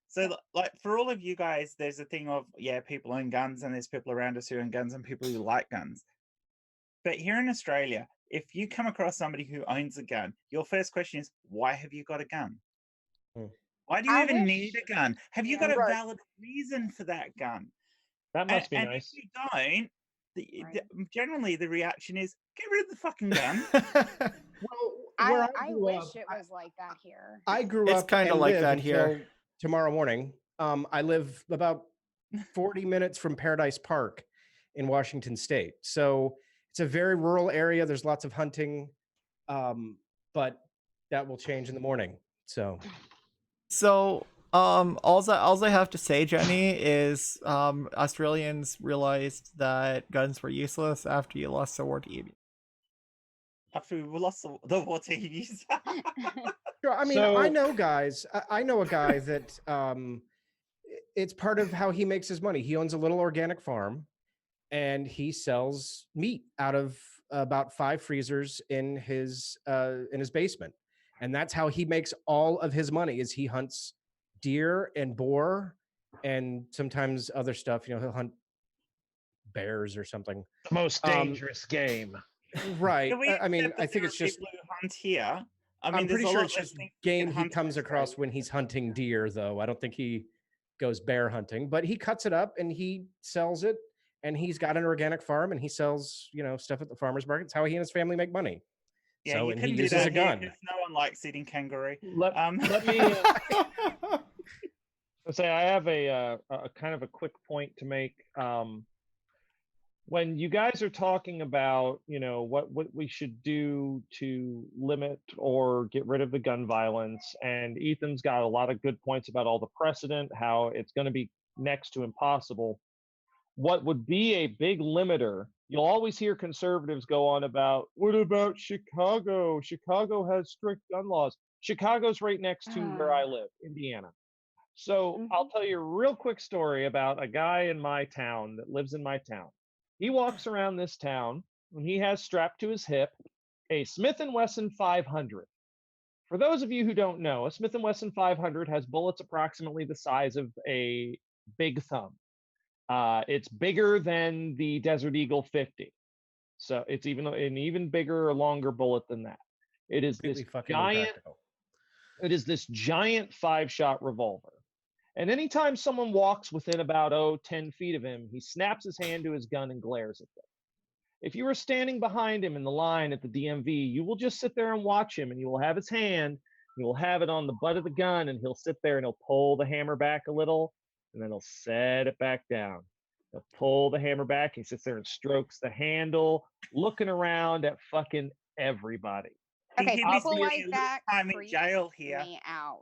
So, like, for all of you guys, there's a thing of, yeah, people own guns, and there's people around us who own guns and people who like guns. But here in Australia, if you come across somebody who owns a gun, your first question is, why have you got a gun? Hmm. Why do you I even wish- need a gun? Have you Yeah. got a Right. valid reason for that gun? That must be and nice. if you don't, Right. generally the reaction is, get rid of the fucking gun. Well, where I grew wish up, it was like that here. I grew It's up kinda and like live that here. until tomorrow morning. I live about 40 minutes from Paradise Park in Washington State. So it's a very rural area. There's lots of hunting, but that will change in the morning. So All I have to say, Jenny, is Australians realized that guns were useless after you lost the war to emus. After we lost the war to emus. sure, I mean, So- I know guys. I know a guy that it's part of how he makes his money. He owns a little organic farm, and he sells meat out of about 5 freezers in his basement, and that's how he makes all of his money. Is he hunts deer and boar, and sometimes other stuff. You know, he'll hunt bears or something. The most dangerous game. Right. Can we I mean, accept I that think there it's are just. people who hunt here? I mean, I'm there's pretty a sure lot it's less just things you can game he hunt in comes across Australia. when he's hunting deer, though. I don't think he goes bear hunting, but he cuts it up and he sells it. And he's got an organic farm and he sells, stuff at the farmer's market. It's how he and his family make money. Yeah, So, you and he couldn't do uses that a gun. because no one likes eating kangaroo. Let me say I have a kind of a quick point to make. When you guys are talking about, what we should do to limit or get rid of the gun violence, and Ethan's got a lot of good points about all the precedent, how it's going to be next to impossible. What would be a big limiter? You'll always hear conservatives go on about, what about Chicago? Chicago has strict gun laws. Chicago's right next to where I live, Indiana. So I'll tell you a real quick story about a guy in my town that lives in my town. He walks around this town and he has strapped to his hip a Smith & Wesson 500. For those of you who don't know, a Smith & Wesson 500 has bullets approximately the size of a big thumb. It's bigger than the Desert Eagle 50. So it's even an even bigger or longer bullet than that. It is this Completely fucking giant. impractical. It is this giant 5-shot revolver. And anytime someone walks within about 10 feet of him, he snaps his hand to his gun and glares at them. If you were standing behind him in the line at the DMV, you will just sit there and watch him, and you will have his hand, you will have it on the butt of the gun, and he'll sit there and he'll pull the hammer back a little, and then he'll set it back down. He'll pull the hammer back. He sits there and strokes the handle, looking around at fucking everybody. Okay, He'd be people spending like a little that time in freak jail here. me out.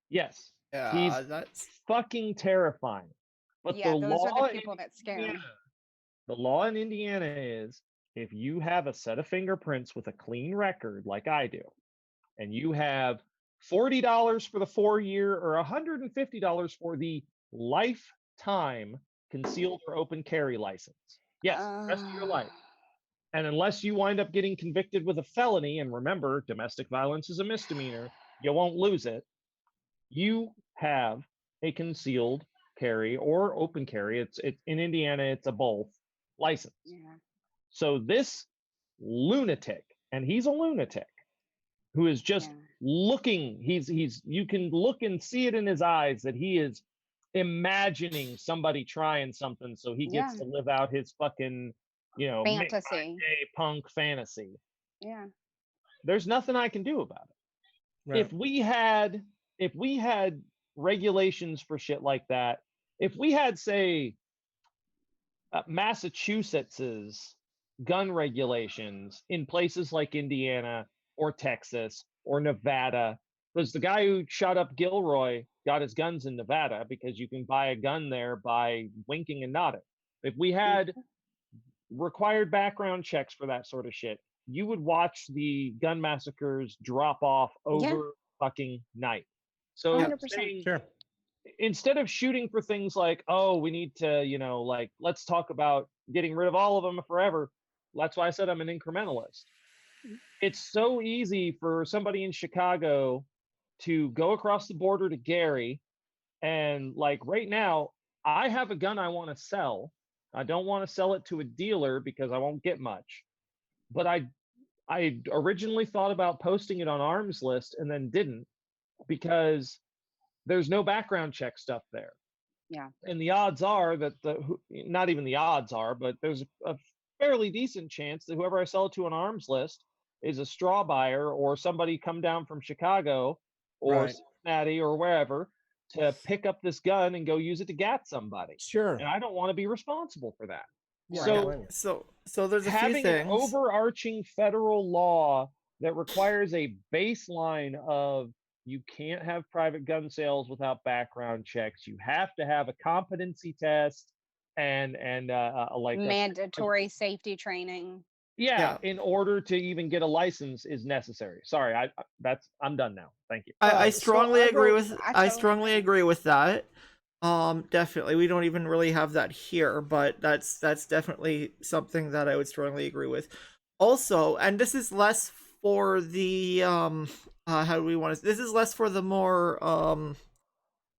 Yes, Yeah, he's that's fucking terrifying. But Yeah, the those are law the people in that scare me. Indiana, the law in Indiana is if you have a set of fingerprints with a clean record, like I do, and you have $40 for the 4-year or $150 for the lifetime concealed or open carry license. Yes, the rest of your life. And unless you wind up getting convicted with a felony, and remember, domestic violence is a misdemeanor, you won't lose it. You have a concealed carry or open carry. It's in Indiana, it's a both license. Yeah. So this lunatic, and he's a lunatic, who is just Yeah. looking, he's you can look and see it in his eyes that he is imagining somebody trying something so he gets Yeah. to live out his fucking, make my Fantasy. day punk fantasy. Yeah. There's nothing I can do about it. Right. If we had regulations for shit like that, if we had, say, Massachusetts's gun regulations in places like Indiana or Texas or Nevada, because the guy who shot up Gilroy got his guns in Nevada because you can buy a gun there by winking and nodding. If we had required background checks for that sort of shit, you would watch the gun massacres drop off over fucking night. So 100%. saying, Sure. instead of shooting for things like, oh, we need to, like, let's talk about getting rid of all of them forever. That's why I said I'm an incrementalist. It's so easy for somebody in Chicago to go across the border to Gary, and like right now, I have a gun I want to sell. I don't want to sell it to a dealer because I won't get much. But I originally thought about posting it on Arms List and then didn't, because there's no background check stuff there. Yeah. And the odds are that not even the odds are, but there's a fairly decent chance that whoever I sell it to on Arms List is a straw buyer or somebody come down from Chicago or Right. Cincinnati or wherever to pick up this gun and go use it to gat somebody. Sure. And I don't want to be responsible for that. Yeah, So- I don't blame you. so there's a few Having an things. overarching federal law that requires a baseline of you can't have private gun sales without background checks. You have to have a competency test and like Mandatory safety training. Yeah. in order to even get a license is necessary. Sorry, I'm done now. Thank you. I So strongly I agree wrote- with I I totally strongly agree. agree with that. Definitely. We don't even really have that here, but that's definitely something that I would strongly agree with. Also, and this is less for the how do we want to, this is less for the more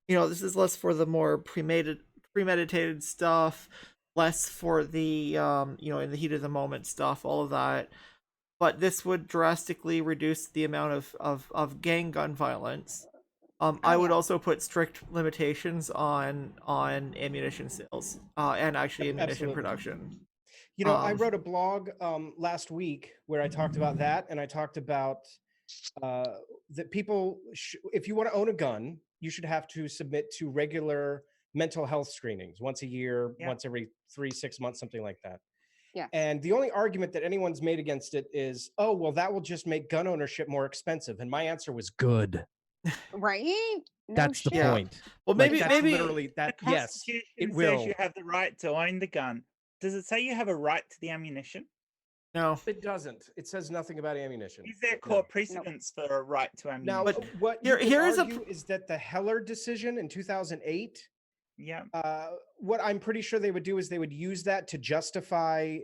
this is less for the more premeditated stuff, less for the in the heat of the moment stuff, all of that. But this would drastically reduce the amount of gang gun violence. I would yeah. also put strict limitations on ammunition sales and actually ammunition Absolutely. production. I wrote a blog last week where I talked about that, and I talked about that people, if you want to own a gun, you should have to submit to regular mental health screenings once a year, Yeah. once every 3-6 months, something like that. Yes. And the only argument that anyone's made against it is, oh, well, that will just make gun ownership more expensive. And my answer was good. Right? No That's the shit. point. Well, Like, maybe that's maybe literally that. The Yes, Constitution it says will. you have the right to own the gun. Does it say you have a right to the ammunition? no. It doesn't. It says nothing about ammunition. Is there court precedence for a right to ammunition? Now, what you can here's a argue is that the Heller decision in 2008, yeah. what I'm pretty sure they would do is they would use that to justify.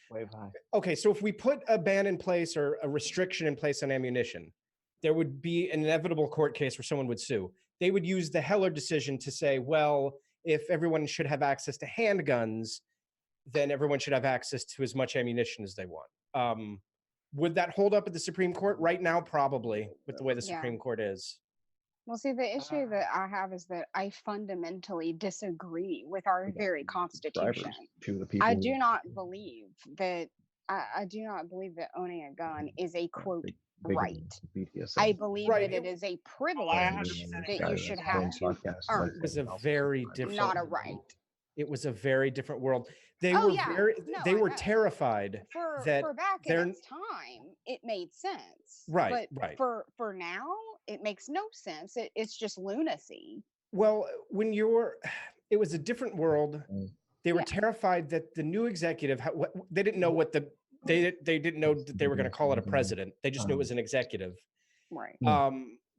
Wave high. Okay, so if we put a ban in place or a restriction in place on ammunition, there would be an inevitable court case where someone would sue. They would use the Heller decision to say, well, if everyone should have access to handguns, then everyone should have access to as much ammunition as they want. Would that hold up at the Supreme Court right now? Probably, with the way the Yeah. Supreme Court is. Well, see, the issue that I have is that I fundamentally disagree with our very Constitution. To the people. I do not believe that I do not believe that owning a gun is a quote right. I believe Right. that it is a I privilege 100% that agree you with should that. have to earn, It was a very different not a right. It was a very different world. They Oh were yeah, no, they I were know. terrified that For back in they're its time, it made sense. right, But right. for now, it makes no sense. It's just lunacy. Well, when you're, it was a different world. They were Yeah. terrified that the new executive, they didn't know what they didn't know that they were going to call it a president. They just knew it was an executive. Right.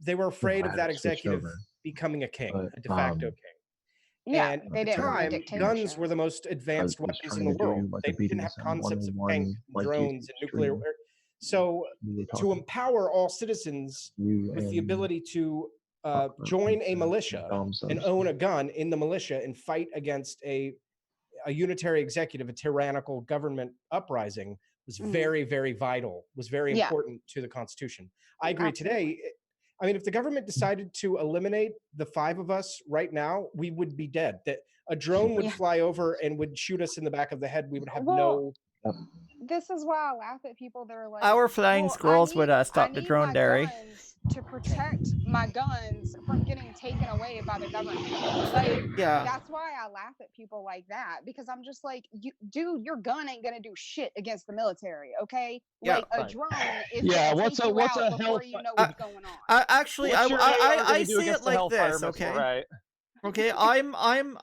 They were afraid of had that it switched executive over. becoming a king, But, a de facto king. Yeah, And they at the didn't want a time, guns dictatorship. were the most advanced was weapons in trying the to do, world. like, They a didn't have BDSM concepts of 101, tanks, and like, drones, YouTube and nuclear. stream. So We to talked empower all citizens you with the and ability to talk about join a the militia Dom and subs. own a gun in the militia and fight against a unitary executive, a tyrannical government uprising was very, very vital, was very Yeah. important to the Constitution. I agree. Absolutely. Today, I mean, if the government decided to eliminate the 5 of us right now, we would be dead. That a drone would Yeah. fly over and would shoot us in the back of the head. We would have Well, no. this is why I laugh at people that are like, Our flying well, squirrels would I stop the need drone my dairy. guns to protect my guns from getting taken away by the government. Like, Yeah. that's why I laugh at people like that, because I'm just like, dude, your gun ain't gonna do shit against the military, okay? Yeah, like a right. drone is Yeah, gonna what's take a- you what's a out before hell- you know what's going on. Actually, What's your AR I gonna do see against it the like Hellfire this. missile, Okay. right? Okay, I'm kind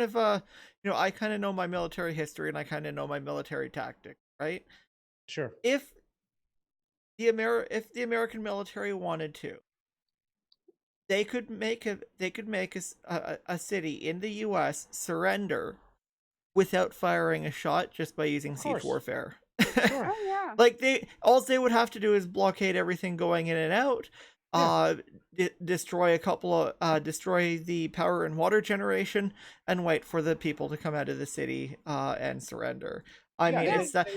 of I kind of know my military history and I kind of know my military tactic, right? Sure. If the American military wanted to, they could make a city in the U.S. surrender without firing a shot just by using siege course. warfare. Sure. Oh yeah. Like all they would have to do is blockade everything going in and out. Destroy destroy the power and water generation, and wait for the people to come out of the city and surrender. I mean, it's that,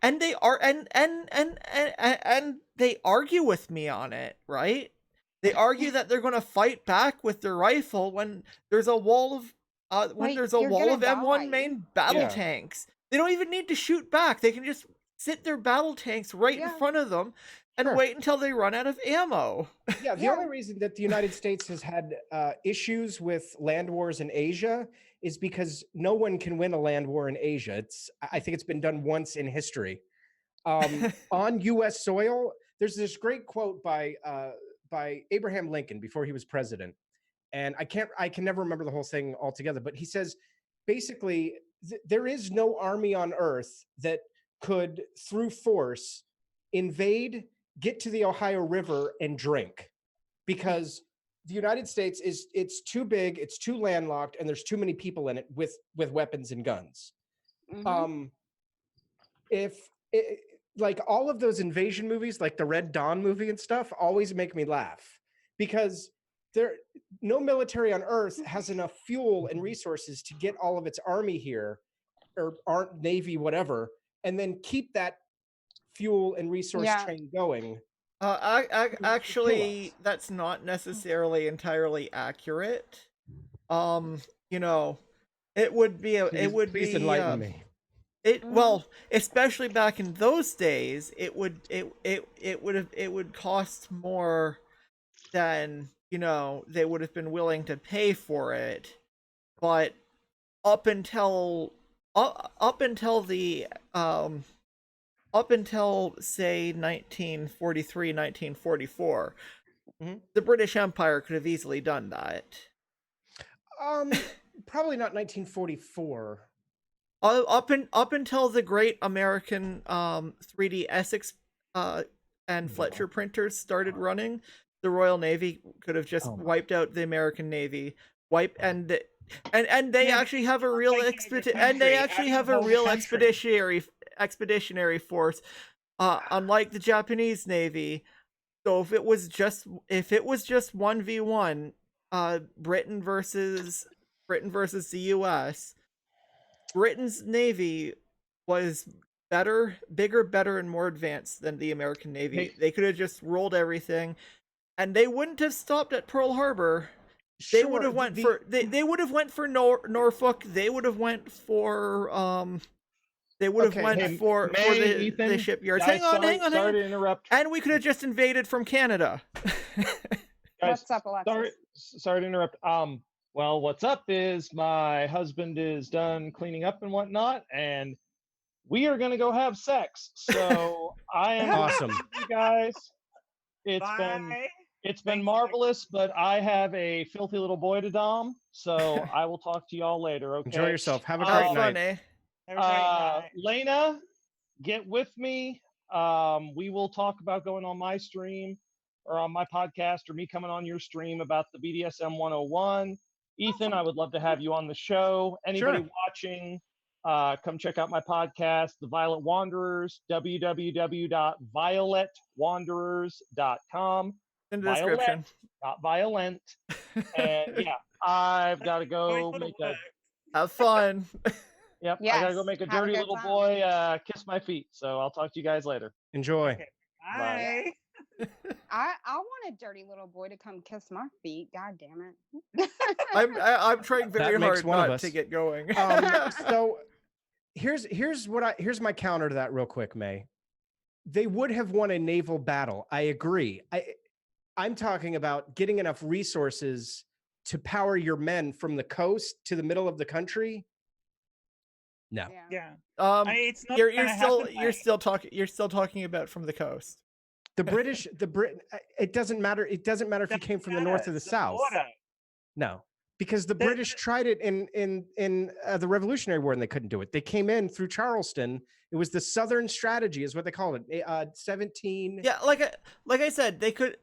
and they are and they argue with me on it, right? They argue that they're going to fight back with their rifle when there's a wall of Like, you're gonna M1 die. main battle Yeah. tanks. They don't even need to shoot back. They can just sit their battle tanks right in Yeah. front of them and Sure. wait until they run out of ammo. Yeah, the Yeah. only reason that the United States has had issues with land wars in Asia is because no one can win a land war in Asia. I think it's been done once in history. On U.S. soil, there's this great quote by Abraham Lincoln before he was president, and I can never remember the whole thing altogether, but he says basically there is no army on earth that could, through force, invade, get to the Ohio River, and drink, because the United States it's too big, it's too landlocked, and there's too many people in it with weapons and guns. Mhm. If it, like all of those invasion movies, like the Red Dawn movie and stuff, always make me laugh, because no military on earth has enough fuel and resources to get all of its army here, or aren't navy, whatever, and then keep that fuel and resource Yeah. train going. Actually, that's not necessarily entirely accurate. It would be Please enlighten me. Well, especially back in those days, it would cost more than they would have been willing to pay for it. But up until say 1943, 1944, the British Empire could have easily done that. Probably not 1944. Up until the Great American 3D Essex and Fletcher printers started running, the Royal Navy could have just wiped out the American Navy. And they actually have a real expeditionary force, unlike the Japanese Navy. So if it was just 1v1, Britain versus the US, Britain's Navy was bigger, better, and more advanced than the American Navy. They could have just rolled everything. and they wouldn't have stopped at Pearl Harbor. They would have went for they would have went for Norfolk. They would have went for they would have Okay, went hey, for May, the Ethan, shipyards. guys, Hang on. sorry to interrupt. And we could have just invaded from Canada. Guys, What's up, Alexis? sorry to interrupt. Well, what's up is my husband is done cleaning up and whatnot, and we are gonna go have sex. So I am Awesome. you guys. It's Bye. been Thanks, marvelous, but I have a filthy little boy to dom, so I will talk to y'all later. Okay. Enjoy yourself. Have a Have great Have night. fun, eh? Have a great night. Lena, get with me. We will talk about going on my stream or on my podcast or me coming on your stream about the BDSM 101. Ethan, I would love to have you on the show. Anybody Sure. watching, come check out my podcast, The Violet Wanderers, www.violetwanderers.com. In the Violet, description. not violent. And yeah, I've got to go Joyful make a work. Have fun. Yep, I gotta go Yes, make a have a dirty good little time. boy kiss my feet. So I'll talk to you guys later. Enjoy. Okay. Bye. I want a dirty little boy to come kiss my feet. God damn it. I'm trying very That makes hard one of not us. to get going. So here's my counter to that real quick, May. They would have won a naval battle. I agree. I'm talking about getting enough resources to power your men from the coast to the middle of the country. No. Yeah. Yeah. Um, It's not you're gonna still happen, you're mate. still talking about from the coast. The British, it doesn't matter. It doesn't matter if you came from the north or the south. border. No, because the British tried it in the Revolutionary War and they couldn't do it. They came in through Charleston. It was the Southern strategy, is what they called it. 1784. Yeah, like I said, they could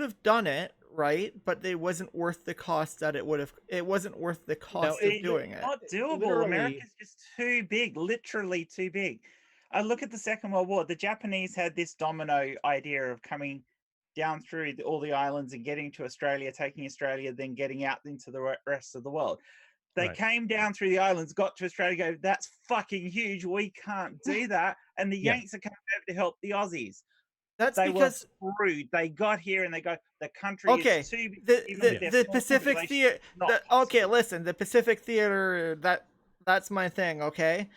have done it, right? But it wasn't worth the cost that it would have. It wasn't worth the cost of doing it. Not doable. Literally- America's just too big, literally too big. I look at the Second World War. The Japanese had this domino idea of coming down through all the islands and getting to Australia, taking Australia, then getting out into the rest of the world. They Right. came down through the islands, got to Australia, go, that's fucking huge. We can't do that. And the Yeah. Yanks are coming over to help the Aussies. That's They because were screwed. They got here and they go, the country okay, is too big. the even with the, their the small Pacific population, Theater. not Okay, possible. listen, the Pacific Theater. That's my thing. Okay,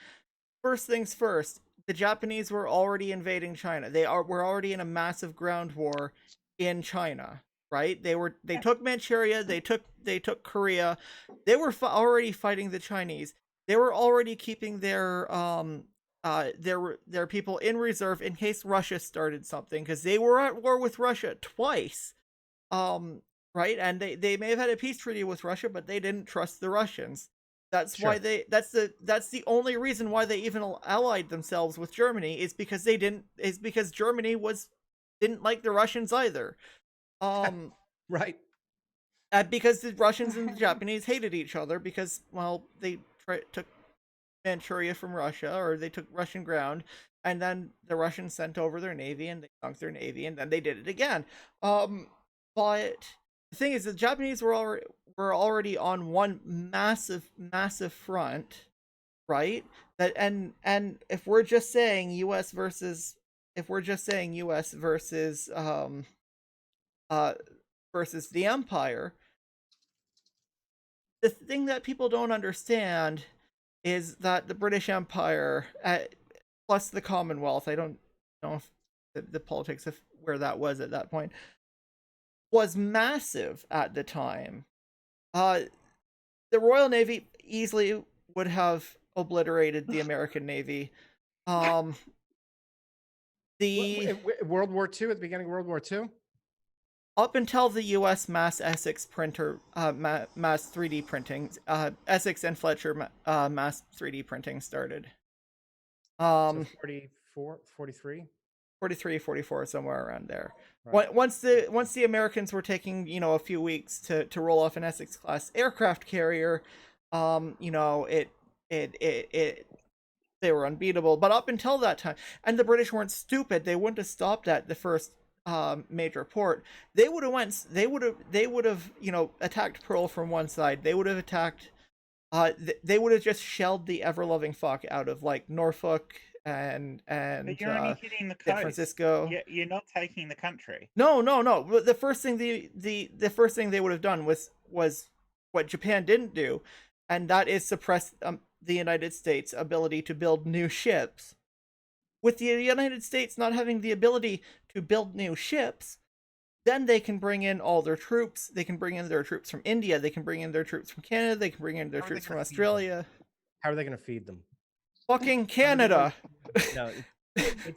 first things first. The Japanese were already invading China. Were already in a massive ground war in China. Right? They took Manchuria. They took Korea. They were already fighting the Chinese. They were already keeping their people in reserve in case Russia started something, because they were at war with Russia twice. Right? And they may have had a peace treaty with Russia, but they didn't trust the Russians. That's Sure. why that's the only reason why they even allied themselves with Germany, is because because Germany didn't like the Russians either. Right. Because the Russians and the Japanese hated each other because, well, they took Manchuria from Russia, or they took Russian ground, and then the Russians sent over their navy and they sunk their navy, and then they did it again. But the thing is, the Japanese were already on one massive front, right? That and if we're just saying US versus versus the Empire, the thing that people don't understand is that the British Empire, plus the Commonwealth, I don't know if the politics of where that was at that point, was massive at the time. The Royal Navy easily would have obliterated the American Navy. The World War II, at the beginning of World War II? Up until the U.S. mass Essex printer, mass 3D printing, Essex and Fletcher mass 3D printing started. So 44, 43? 43, 44, somewhere around there. Right. Once the Americans were taking, a few weeks to roll off an Essex class aircraft carrier, they were unbeatable. But up until that time, and the British weren't stupid, they wouldn't have stopped at the first major port. They would have attacked Pearl from one side. They would have attacked they would have just shelled the ever-loving fuck out of like Norfolk and But you're only hitting the San coast. Francisco. You're not taking the country. No. The first thing the first thing they would have done was what Japan didn't do, and that is suppress the United States' ability to build new ships. With the United States not having the ability to build new ships, then they can bring in all their troops. They can bring in their troops from India. They can bring in their troops from Canada. They can bring in their troops from Australia. How are they going to feed them? Fucking Canada. No,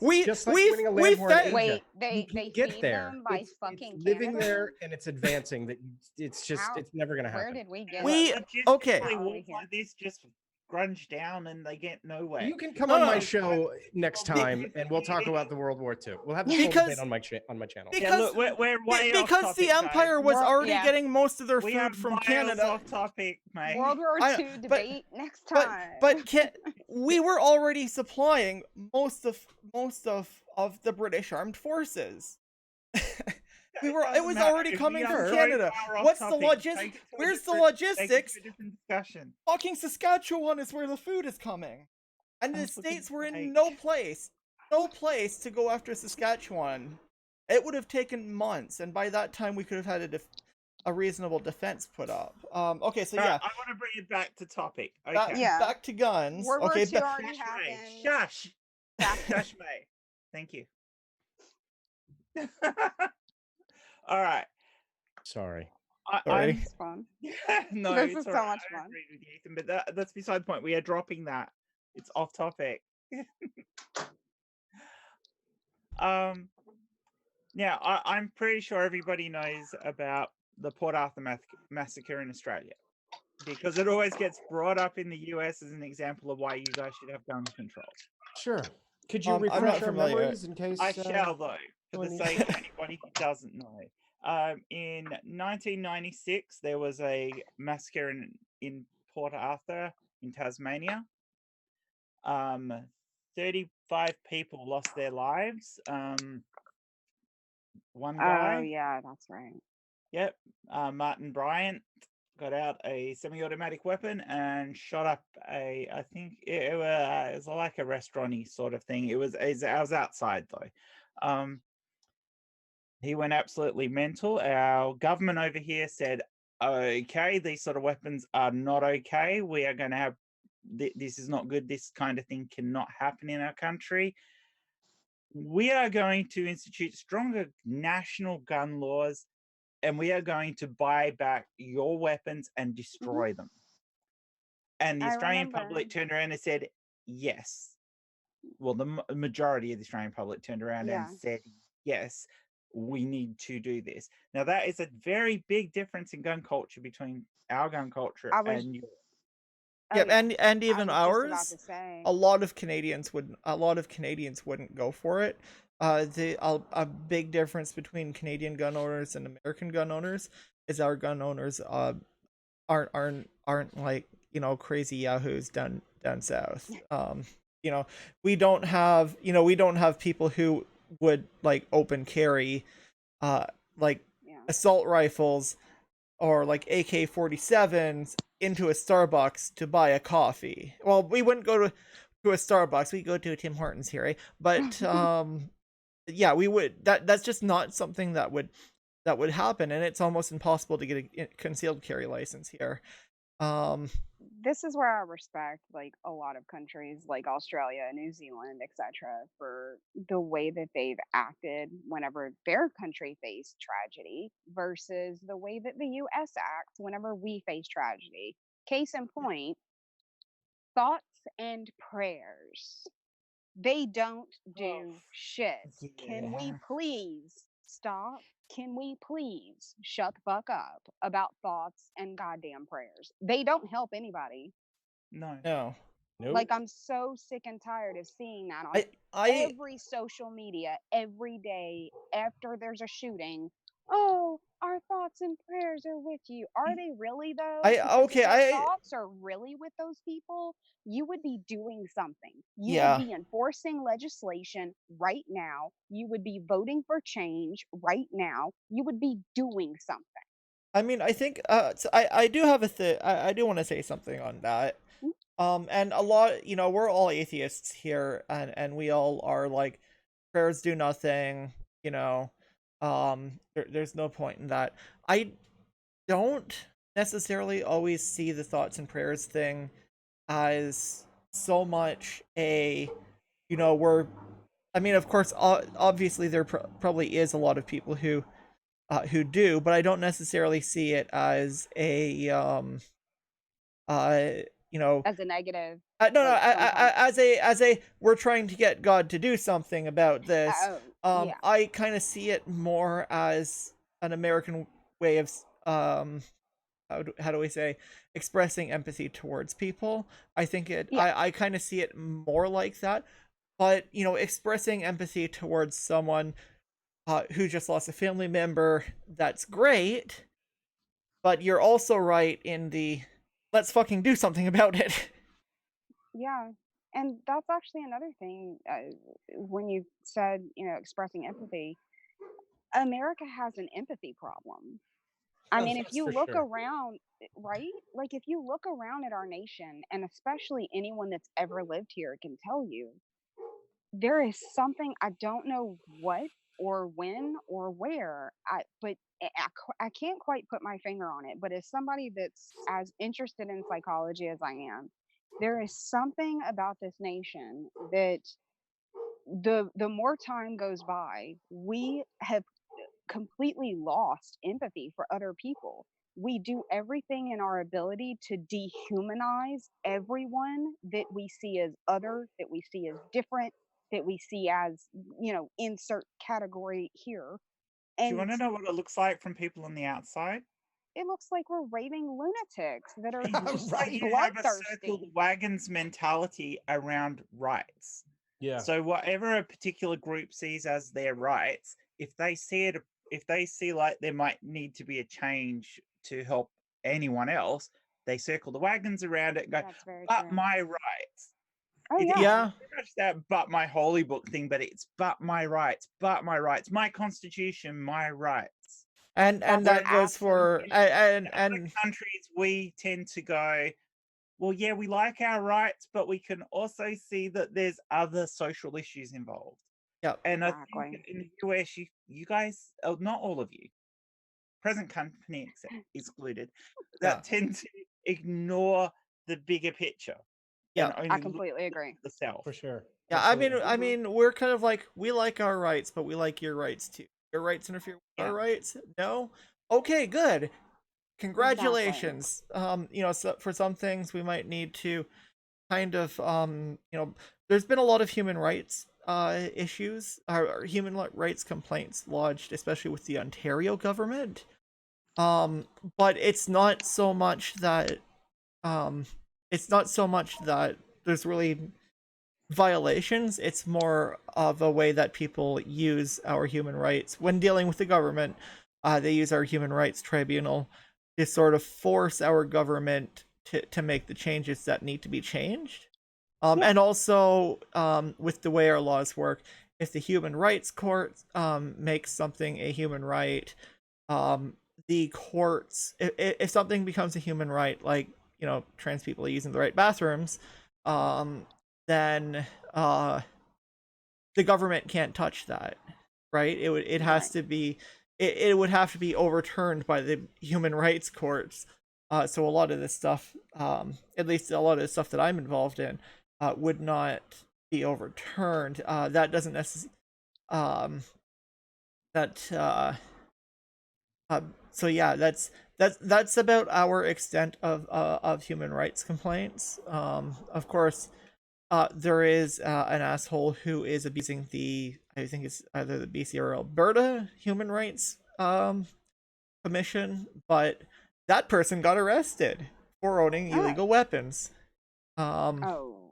we just like we winning a land war in fed. Asia. Wait, You they can they get feed there. them by It's fucking living Canada? there and it's advancing. That it's just How- it's never going to Where happen. did we get? We- okay. Logistically, How are we wars here? like this just grunge down and they get nowhere. You can come No, on no. my show next Well, time and we'll talk about the World War II. We'll have the full Because- debate on my channel. Yeah, because look, we're way off because topic, the guys. Empire was World- already yeah. getting most of their We are food from miles Canada. off topic, mate. World War I- II but- debate next But time. we were already supplying most of the British armed forces. It was already coming from Canada. What's the logistics? Where's the logistics? Discussion. Fucking Saskatchewan is where the food is coming, and the Oh, for states were in goodness no place to go after Saskatchewan. It would have taken months, and by that time we could have had a reasonable defense put up. Okay, so yeah, I want to bring it back to topic. Okay. Yeah. back to guns. World War Okay, II already Shush, May. happened. Shush. Back- Shush, May. Thank you. All right. Sorry. Sorry. It's fun. No, This it's is all so right. much I fun. agree with you, Ethan, but that's beside the point. We are dropping that. It's off topic. Now I'm pretty sure everybody knows about the Port Arthur massacre in Australia because it always gets brought up in the US as an example of why you guys should have gun control. Sure. Could you I'm not refresh our familiar. memories in case? I shall, though, for the Tony- sake of anybody who doesn't know. In 1996, there was a massacre in Port Arthur in Tasmania. 35 people lost their lives. One guy, Oh yeah, that's right. yep, Martin Bryant, got out a semi-automatic weapon and shot up I think it was like a restaurant-y sort of thing. I was outside though. He went absolutely mental. Our government over here said, okay, these sort of weapons are not okay. We are going to have, this is not good. This kind of thing cannot happen in our country. We are going to institute stronger national gun laws, and we are going to buy back your weapons and destroy them. And the I Australian remember. public turned around and said, yes. Well, the majority of the Australian public turned around Yeah. and said, yes, we need to do this. Now, that is a very big difference in gun culture between our gun culture I was- and yours. Oh, Yeah, yeah. and I even was just about ours. to say. A lot of Canadians wouldn't go for it. A big difference between Canadian gun owners and American gun owners is our gun owners aren't like, you know, crazy yahoos down south. You know, we don't have people who would like open carry like Yeah. assault rifles or like AK-47s into a Starbucks to buy a coffee. Well, we wouldn't go to a Starbucks. We go to a Tim Hortons here, eh? But yeah, we would. That's just not something that would happen, and it's almost impossible to get a concealed carry license here. This is where I respect like a lot of countries like Australia, New Zealand, etc., for the way that they've acted whenever their country faced tragedy versus the way that the US acts whenever we face tragedy. Case in point, thoughts and prayers. They don't do shit. Can we yeah. please stop? Can we please shut the fuck up about thoughts and goddamn prayers? They don't help anybody. No. No, Nope. Like, I'm so sick and tired of seeing that on I every social media every day after there's a shooting. Oh, our thoughts and prayers are with you. Are they really though? Because if your thoughts are really with those people, you would be doing something. You Yeah. would be enforcing legislation right now. You would be voting for change right now. You would be doing something. I mean, I think so I do have I do want to say something on that. And a lot, we're all atheists here, and we all are like, prayers do nothing, there's no point in that. I don't necessarily always see the thoughts and prayers thing as so much a, we're, I mean, of course, obviously there probably is a lot of people who do, but I don't necessarily see it as a uh As a negative. no, Like sometimes. as a we're trying to get God to do something about this. Oh, yeah. I kind of see it more as an American way of how do we say, expressing empathy towards people. I think Yeah. I kind of see it more like that. But expressing empathy towards someone who just lost a family member, that's great. But you're also right in the let's fucking do something about it. Yeah. And that's actually another thing, when you said, expressing empathy, America has an empathy problem. I Oh, mean, if that's you for look sure. around, right? Like, if you look around at our nation, and especially anyone that's ever lived here can tell you, there is something, I don't know what or when or where, but I can't quite put my finger on it. But as somebody that's as interested in psychology as I am, there is something about this nation that the more time goes by, we have completely lost empathy for other people. We do everything in our ability to dehumanize everyone that we see as other, that we see as different, that we see as, insert category here. Do you want And to know what it looks like from people on the outside? it looks like we're raving lunatics that are It just looks like like you have a circled bloodthirsty. wagons mentality around rights. Yeah. So whatever a particular group sees as their rights, if they see like there might need to be a change to help anyone else, they circle the wagons around it and go, That's very but true. my rights. Oh, It's yeah. Yeah. pretty much that but my holy book thing, but it's but my rights, my constitution, my rights. And That's that goes for absolutely. and In other countries, we tend to go, well, yeah, we like our rights, but we can also see that there's other social issues involved. yep. And I Exactly. think in the US, you guys, not all of you, present company excluded, that tend to ignore the bigger picture and Yeah. only I look completely agree. at the self. For sure. Yeah, Absolutely. I mean, we're kind of like, we like our rights, but we like your rights too. Your rights interfere with our Yeah. rights? No? Okay, good. Exactly. Congratulations. So for some things we might need to kind of there's been a lot of human rights issues or rights complaints lodged, especially with the Ontario government. But it's not so much that there's really violations. It's more of a way that people use our human rights when dealing with the government. They use our human rights tribunal to sort of force our government to make the changes that need to be changed. Yeah. And also, with the way our laws work, if the human rights court makes something a human right, the courts, if something becomes a human right, like trans people using the right bathrooms, then the government can't touch that, right? It has Right. to be it would have to be overturned by the human rights courts. So a lot of this stuff, at least a lot of the stuff that I'm involved in, would not be overturned. That doesn't necessarily that so yeah, that's about our extent of human rights complaints. Of course, there is an asshole who is abusing I think it's either the BC or Alberta Human Rights Commission, but that person got arrested for owning Oh. illegal weapons. Oh.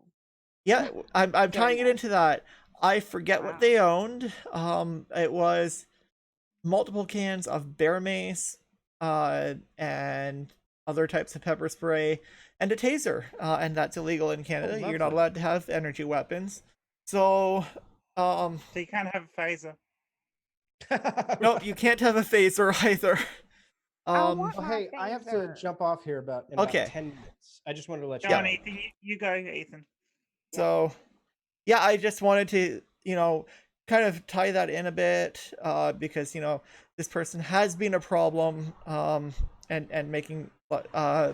Yeah, I'm tying it Goodness. into that. I forget what Wow. they owned. It was multiple cans of bear mace, and other types of pepper spray, and a taser. And that's illegal in Canada. You're not lovely. allowed to have energy weapons. So, So you can't have a phaser. nope, you can't have a phaser either. I Um, want Oh, my hey, I have to phaser. jump off here about 10 minutes. I just wanted to let you Go on, know. Ethan. You go, Ethan. so yeah, I just wanted to, kind of tie that in a bit, because this person has been a problem, and making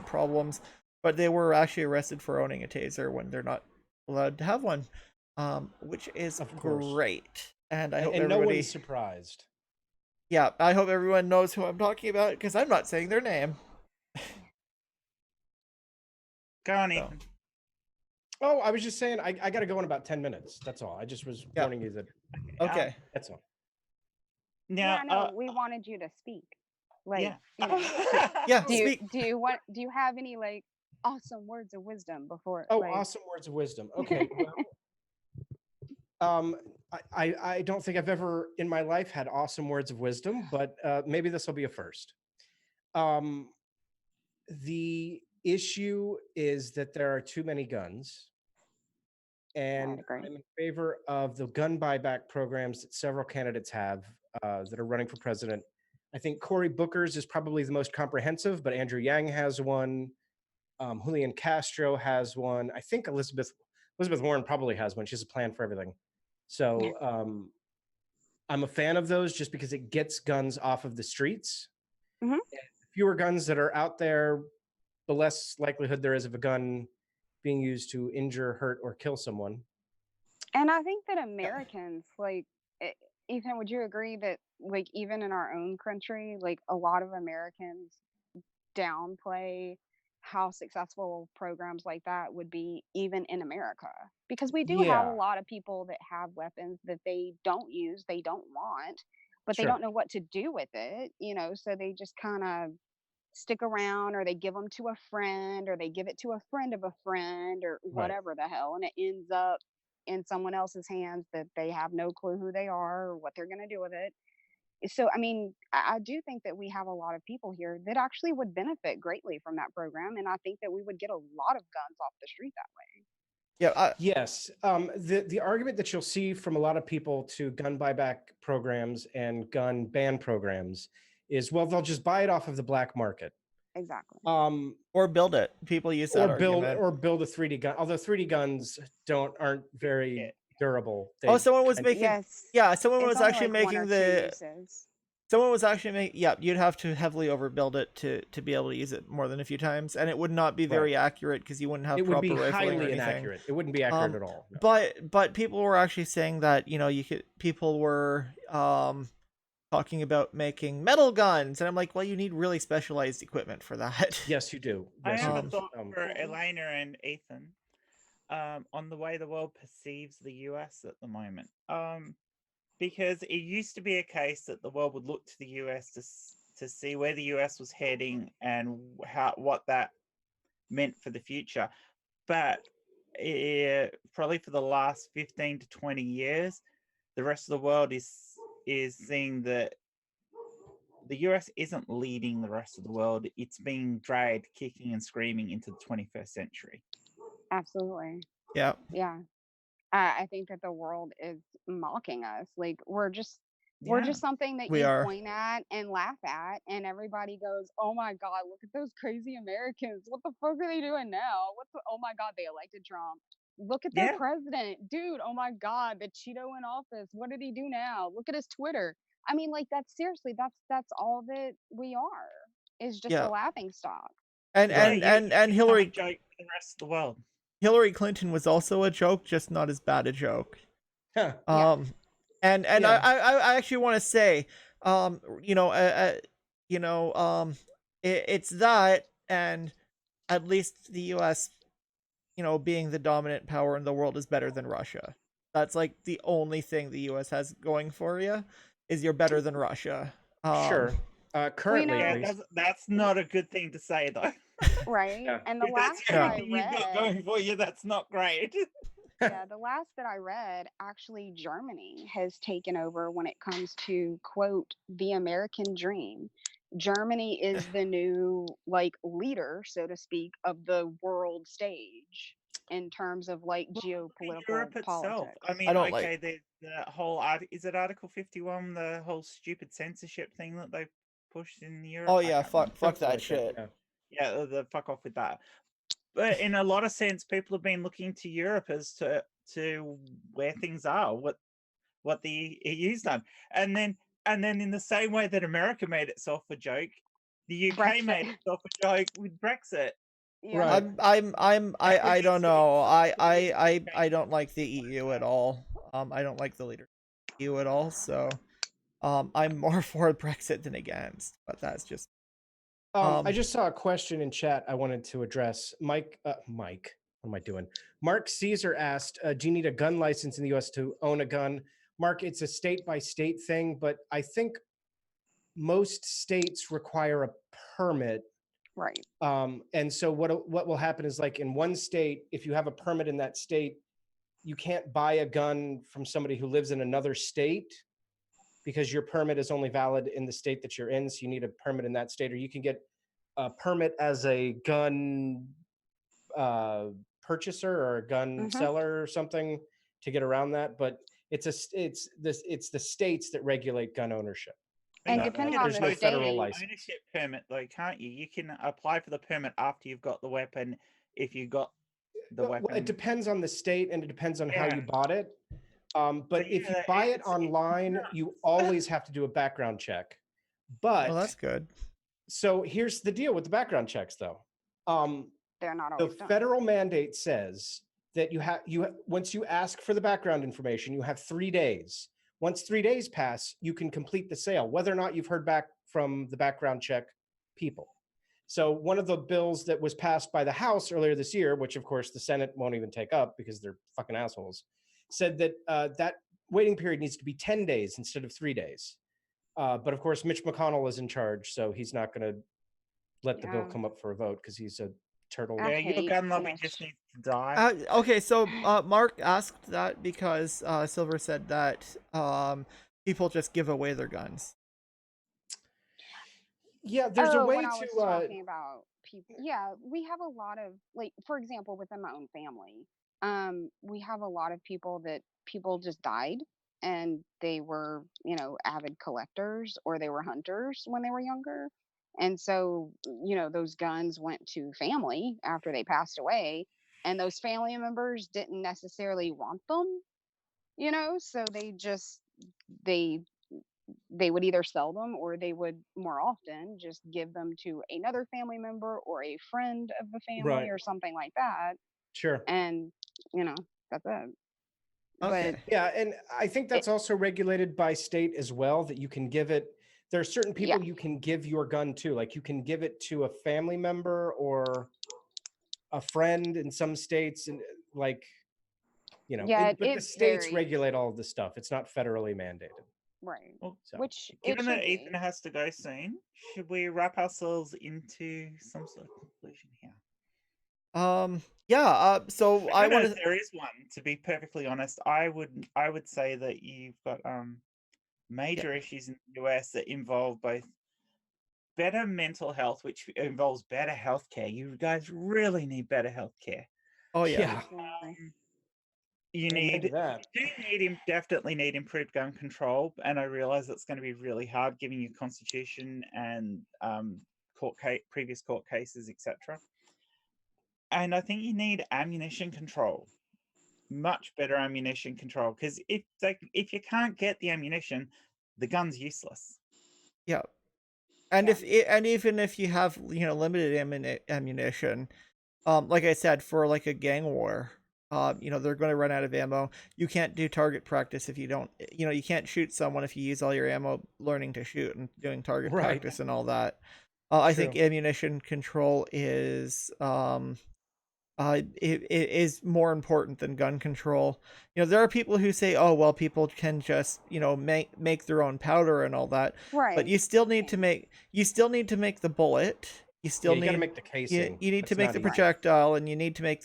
problems, but they were actually arrested for owning a taser when they're not allowed to have one, which is Of course. great. And I hope And no everybody, one's surprised. yeah, I hope everyone knows who I'm talking about because I'm not saying their name. Go on, So, Ethan. Oh, I was just saying I got to go in about 10 minutes. That's all. I just was Yeah. warning you that. okay. That's all. Now, Yeah, no, we wanted you to speak. Like, yeah. you know, Yeah, do you speak. do you have any like awesome words of wisdom before? Oh, like, awesome words of wisdom. Okay. Well, I don't think I've ever in my life had awesome words of wisdom, but maybe this will be a first. The issue is that there are too many guns, and agree. I'm in favor of the gun buyback programs that several candidates have that are running for president. I think Cory Booker's is probably the most comprehensive, but Andrew Yang has one. Julian Castro has one. I think Elizabeth Warren probably has one. She has a plan for everything. So I'm a fan of those just because it gets guns off of the streets. Mhm. The fewer guns that are out there, the less likelihood there is of a gun being used to injure, hurt, or kill someone. And I think that Americans, like, Ethan, would you agree that, like, even in our own country, like, a lot of Americans downplay how successful programs like that would be, even in America? Because we do have a Yeah. lot of people that have weapons that they don't use, they don't want, but they Sure. don't know what to do with it, so they just kind of stick around, or they give them to a friend, or they give it to a friend of a friend, or Right. whatever the hell, and it ends up in someone else's hands that they have no clue who they are or what they're going to do with it. So I mean, I do think that we have a lot of people here that actually would benefit greatly from that program, and I think that we would get a lot of guns off the street that way. Yeah. Yes. The argument that you'll see from a lot of people to gun buyback programs and gun ban programs is, well, they'll just buy it off of the black market. Exactly. Or build it. People use that argument. Or build a 3D gun. Although 3D guns aren't very durable. Someone was making. Yes. Yeah, someone It's was only actually like one making or two the. uses. Someone was actually making. Yeah, you'd have to heavily overbuild it to be able to use it more than a few times, and it would not be very accurate because you wouldn't have it would proper be rifling or highly anything. inaccurate. It wouldn't be accurate at all. No. But people were actually saying that people were talking about making metal guns, and I'm like, well, you need really specialized equipment for that. Yes, you do. I Yes, have you a do. thought for Elena and Ethan on the way the world perceives the US at the moment. Because it used to be a case that the world would look to the US to see where the US was heading and what that meant for the future. But probably for the last 15 to 20 years, the rest of the world is seeing that the US isn't leading the rest of the world. It's being dragged kicking and screaming into the 21st century. Absolutely. Yeah. Yeah. I think that the world is mocking us. Like, we're just something that We you are. point at and laugh at, and everybody goes, "Oh my God, look at those crazy Americans! What the fuck are they doing now? Oh my God, they elected Trump. Look at their president, dude. Oh my God, the Cheeto in office. What did he do now? Look at his Twitter. I mean, like, that's seriously, that's all that we are, is just a laughing stock." And Hillary joke for the rest of the world. Hillary Clinton was also a joke, just not as bad a joke. Huh. And Yeah. I actually want to say, it's that, and at least the U.S., being the dominant power in the world is better than Russia. That's like the only thing the U.S. has going for you, is you're better than Russia. Sure. Currently, at Yeah, least. that's not a good thing to say, though. Right. Yeah. And the If last that's that I everything you've got read, going for you, that's not great. yeah, the last that I read, actually, Germany has taken over when it comes to, quote, the American dream. Germany is the new, like, leader, so to speak, of the world stage in terms of, like, geopolitical Europe itself. politics. I mean, okay, there's the whole is it Article 51, the whole stupid censorship thing that they've pushed in Europe. Oh I yeah, can't remember. fuck Something that like shit. yeah. Yeah, the fuck off with that. But in a lot of sense, people have been looking to Europe as to where things are, what the EU's done, and then in the same way that America made itself a joke, the UK made Brexit. itself a joke with Brexit. Yeah. Right. I don't know. I Okay. don't like the EU at all. I don't like the leader of the EU at all. So, I'm more for Brexit than against. But that's just I just saw a question in chat I wanted to address. Mike, what am I doing? Mark Caesar asked, do you need a gun license in the US to own a gun? Mark, it's a state by state thing, but I think most states require a permit. Right. And so what will happen is, like, in one state, if you have a permit in that state, you can't buy a gun from somebody who lives in another state because your permit is only valid in the state that you're in. So you need a permit in that state, or you can get a permit as a gun purchaser or a gun seller or something to get around that. But it's the states that regulate gun ownership. And You can depending get a on There's the no federal state, license. ownership permit, though, can't you? You can apply for the permit after you've got the weapon if you got the Well, weapon. it depends on the state and it depends on how Yeah. you bought it. But if you yeah, buy it it's online, nuts. you always have to do a background check. But well, that's good. so here's the deal with the background checks, though. they're not The always done. federal mandate says that once you ask for the background information, you have 3 days. Once 3 days pass, you can complete the sale, whether or not you've heard back from the background check people. So one of the bills that was passed by the House earlier this year, which of course the Senate won't even take up because they're fucking assholes, said that that waiting period needs to be 10 days instead of 3 days. But of course, Mitch McConnell is in charge, so he's not going to let the bill come up for a vote because he's a turtle. I Yeah, your hate gun lobby Mitch. just needs to die. Okay, so Mark asked that because Silver said that people just give away their guns. Yeah, there's a way when I was to. talking about people, yeah, we have a lot of, like, for example, within my own family, we have a lot of people just died, and they were, avid collectors or they were hunters when they were younger, and so those guns went to family after they passed away, and those family members didn't necessarily want them, so they would either sell them or they would more often just give them to another family member or a friend of the family Right. or something like that. Sure. And, that's it. Okay. But Yeah, and I think that's also regulated by state as well, that you can give it. There are certain people you can give your gun to, like you can give it to a family member or a friend in some states, and like, yeah, but it the states varies. regulate all of this stuff. It's not federally mandated. Right. Well, So Which it given should that Ethan be. has to go soon, should we wrap ourselves into some sort of conclusion here? Yeah, so I don't know want if there is one, to be perfectly honest. I would say that you've got major issues in the US that involve both better mental health, which involves better healthcare. You guys really need better healthcare. Oh yeah. Absolutely. You Amen to that. definitely need improved gun control, and I realize that's going to be really hard given your constitution and previous court cases, etc. And I think you need ammunition control, much better ammunition control, because if you can't get the ammunition, the gun's useless. Yeah. And Yeah. and even if you have limited ammunition, like I said, for like a gang war, they're going to run out of ammo. You can't do target practice if you don't, you can't shoot someone if you use all your ammo learning to shoot and doing target Right. practice and all that. I think True. ammunition control is it is more important than gun control. There are people who say, oh well, people can just make their own powder and all that, Right. but you still need to make the bullet. You still you got to need make the casing. you need to That's make not the easy. projectile, and you need to make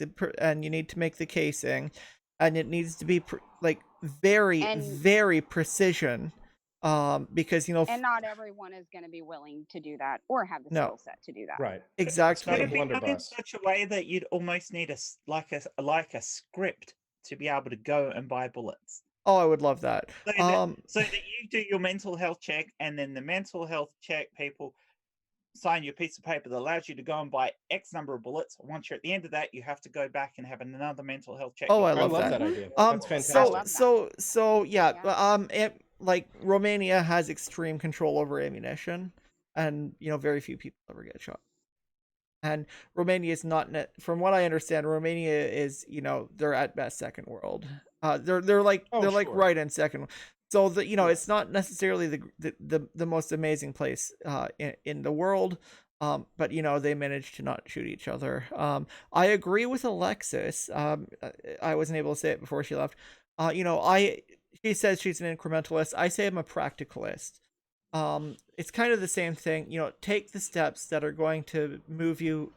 the casing, and it needs to be like very And- very precision, because And not everyone is going to be willing to do that or have the No. skill set to do that. Right. exactly. Not a Could it be done in blunderbuss. such a way that you'd almost need like a script to be able to go and buy bullets? Oh, I would love that. So that you do your mental health check, and then the mental health check people sign you a piece of paper that allows you to go and buy X number of bullets. Once you're at the end of that, you have to go back and have another mental health check. Oh, I I love love that. that idea. Um, That's fantastic. I love that. so yeah, Yeah. like Romania has extreme control over ammunition, and very few people ever get shot. And Romania is not from what I understand, Romania is they're at best second world. They're like Oh, they're like sure. right in second. So Yeah. it's not necessarily the most amazing place in the world. But they managed to not shoot each other. I agree with Alexis. I wasn't able to say it before she left. She says she's an incrementalist. I say I'm a practicalist. It's kind of the same thing. Take the steps that are going to move you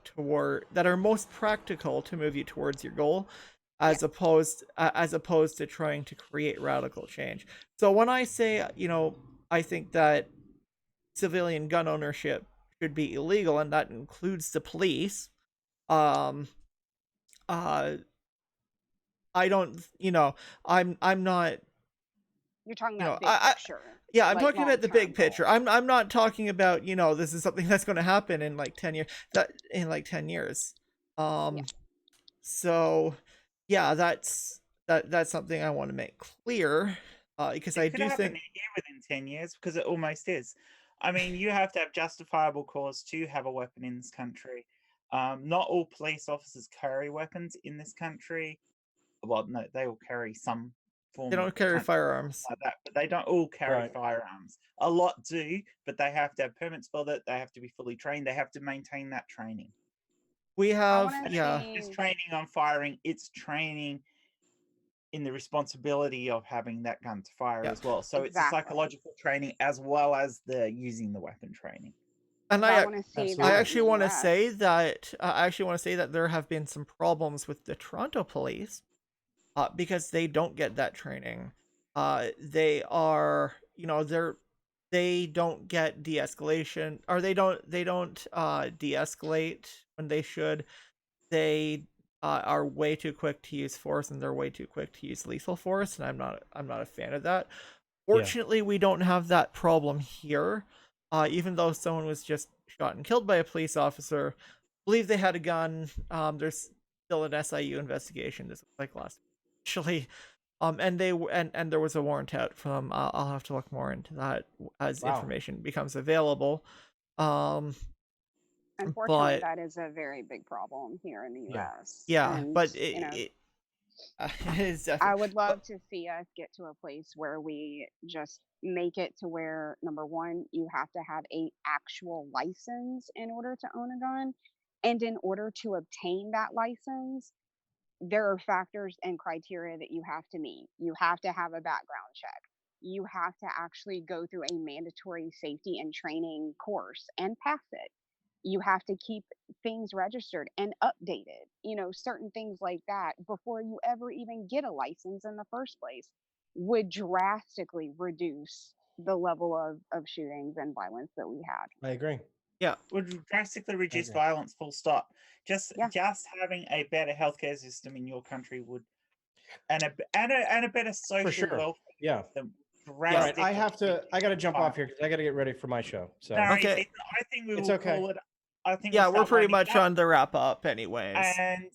that are most practical to move you towards your goal, as opposed to trying to create radical change. So when I say, I think that civilian gun ownership should be illegal, and that includes the police. Um, I don't, I'm not. You're talking about big picture. Yeah, I'm like talking about the long-term big picture. goal. I'm not talking about, this is something that's going to happen in like 10 years. Yeah. So yeah, that's something I want to make clear, because I It could do happen think here within 10 years, because it almost is. I mean, you have to have justifiable cause to have a weapon in this country. Not all police officers carry weapons in this country. Well, no, they all carry some form they of don't carry country firearms. like that, but they don't all carry Right. firearms. A lot do, but they have to have permits for that. They have to be fully trained. They have to maintain that training. We have, wanna yeah. see- It's training on firing. It's training in the responsibility of having that gun to fire Yeah. as well. So it's a Exactly. psychological training as well as the using the weapon training. And I I want to see Absolutely. that I in actually the want to US. say that there have been some problems with the Toronto police, because they don't get that training. They are, they don't get de-escalation, or they don't de-escalate when they should. They are way too quick to use force, and they're way too quick to use lethal force, and I'm not a fan of that. Fortunately, we don't have that problem here. Even though someone was just shot and killed by a police officer, believe they had a gun. There's still an SIU investigation. This was like last actually. And there was a warrant out for them. I'll have to look more into that as Wow. information becomes available. Unfortunately, but that is a very big problem here in the Yeah. US. yeah, And, but you know, it is definitely. I would love to see us get to a place where we just make it to where, number one, you have to have a actual license in order to own a gun, and in order to obtain that license, there are factors and criteria that you have to meet. You have to have a background check. You have to actually go through a mandatory safety and training course and pass it. You have to keep things registered and updated, certain things like that before you ever even get a license in the first place would drastically reduce the level of shootings and violence that we had. I agree. Yeah, Would drastically reduce agree. violence. Full stop. Just Yeah. having a better healthcare system in your country would, and a better social sure. welfare Yeah. system. All right. drastically I got to jump fine. off here because I got to get ready for my show. So No, Okay. Ethan, I think we It's will okay. call it. I think yeah, we'll we're start pretty winding much up. on the wrap up, anyways. And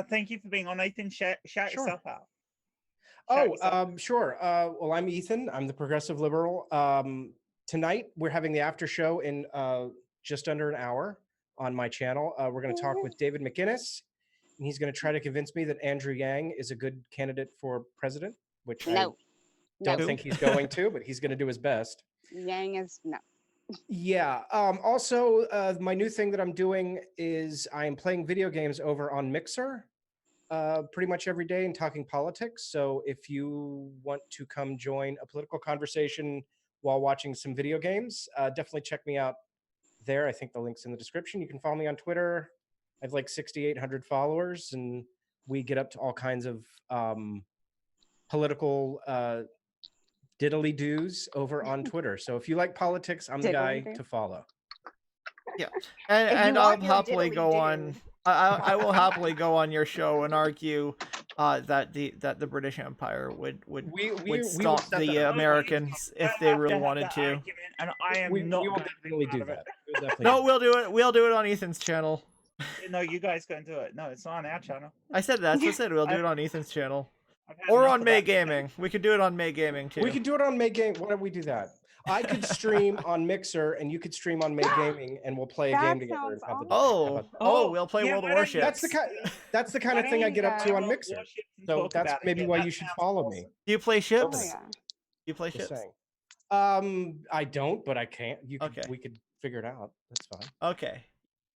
thank you for being on, Ethan. Shout Sure. yourself out. Sure. Well, I'm Ethan. I'm the progressive liberal. Tonight we're having the after show in just under an hour on my channel. We're going to talk with David McInnes, and he's going to try to convince me that Andrew Yang is a good candidate for president, which I No, don't no, think he's going to, but he's going to do his best. Yang is no. Yeah. Also, my new thing that I'm doing is I am playing video games over on Mixer pretty much every day and talking politics. So if you want to come join a political conversation while watching some video games, definitely check me out there. I think the link's in the description. You can follow me on Twitter. I have like 6,800 followers, and we get up to all kinds of political diddly doos over on Twitter. So if you like politics, I'm the guy Diddly-do. to follow. Yeah, If you and I'll want your happily go diddly-do. on. I will happily go on your show and argue that the British Empire would We would will stop set the that up. Americans if they We'll have really have wanted that to. argument, and I am we not will going to be definitely part do of it. that. We'll definitely No, do we'll do it. We'll do it on Ethan's channel. No, you guys go and do it. No, it's not on our channel. I said that's what I said. We'll do it on Ethan's channel. I've had Or enough on of May that. Gaming. We could do it on May Gaming too. We could do it on May Game. Why don't we do that? I could stream on Mixer, and you could stream on May Gaming, and we'll play a That game together. And sounds have the, Oh, how about that? oh, we'll play yeah, World of why don't you- Warships. That's the kind Why of thing don't I get up to you on World Mixer. Warships and So talk that's about it? maybe Yeah, why that you should sounds follow awesome. me. Do you play Oh ships? yeah. Do you play Just ships? saying. I don't, but I can't. You could, Okay. we could figure it out. That's fine. Okay.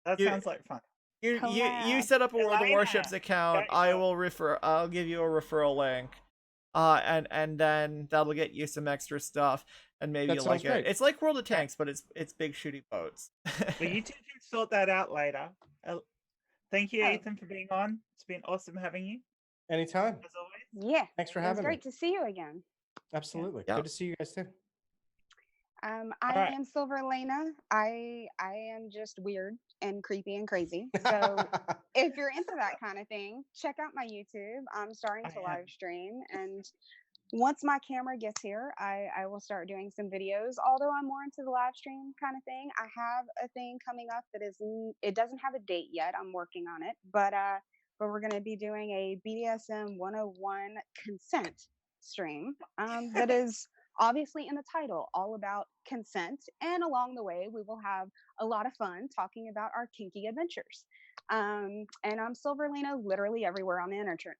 That You- sounds like fun. You Collab. set up a World of Elena, Warships account. yeah, I sure. will refer. I'll give you a referral link. And then that'll get you some extra stuff, and maybe That you'll sounds like great. it. It's like World of Tanks, but it's big shooty boats. But you two can sort that out later. Thank you, Oh. Ethan, for being on. It's been awesome having you, Anytime. as always. Yeah. Thanks for It was having great me. to see you again. Absolutely. Yeah. Good to see you guys too. I right. am Silver Lena. I am just weird and creepy and crazy. So if you're into that kind of thing, check out my YouTube. I'm starting I to am. live stream, and once my camera gets here, I will start doing some videos. Although I'm more into the live stream kind of thing, I have a thing coming up that is it doesn't have a date yet. I'm working on it, but we're going to be doing a BDSM 101 consent stream that is obviously in the title, all about consent. And along the way, we will have a lot of fun talking about our kinky adventures. And I'm Silver Lena literally everywhere on the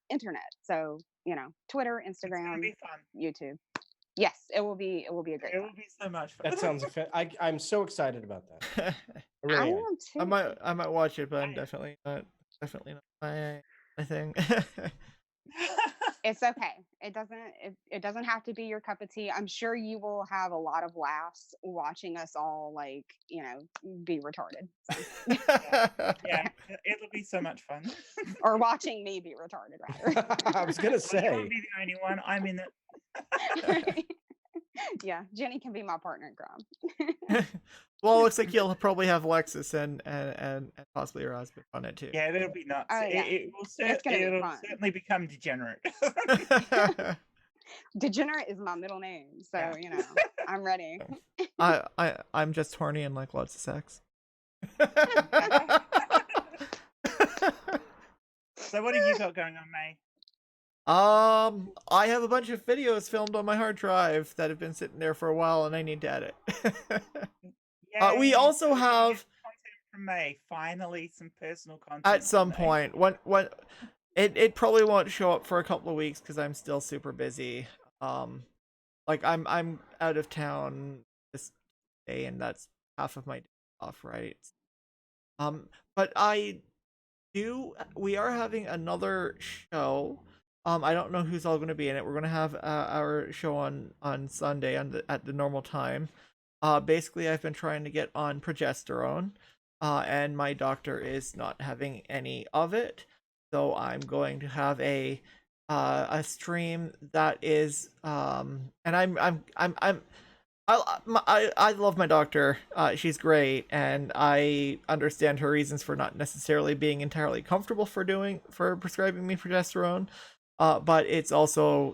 internet. So, Twitter, It's gonna Instagram, be fun. YouTube. Yes, it will be a great It fun. will be so much fun. That sounds. I'm so excited about that. I really I am. am too. I might watch it, but I'm I- definitely not my thing. It's okay. It doesn't have to be your cup of tea. I'm sure you will have a lot of laughs watching us all be retarded. So. Yeah, it'll be so much fun. Or watching me be retarded rather. I was gonna Well, you say. won't be the only one. I'm in it. Yeah, Jenny can be my partner in crime. Well, it looks like you'll probably have Alexis and possibly your husband on it too. Yeah, it'll be nuts. Oh, yeah. It will It's gonna be it'll fun. certainly become degenerate. Degenerate is my middle name, so Yeah. I'm ready. I'm just horny and like lots of sex. So what have you got going on, May? I have a bunch of videos filmed on my hard drive that have been sitting there for a while, and I need to edit. We Yay, also so we have get content from May. Finally, some personal content at from some May. point when it probably won't show up for a couple of weeks because I'm still super busy. Like I'm out of town this day, and that's half of my day off, right? But we are having another show. I don't know who's all going to be in it. We're going to have our show on Sunday at the normal time. Basically, I've been trying to get on progesterone, and my doctor is not having any of it. So I'm going to have a stream that is and I love my doctor. She's great, and I understand her reasons for not necessarily being entirely comfortable for prescribing me progesterone. But it's also,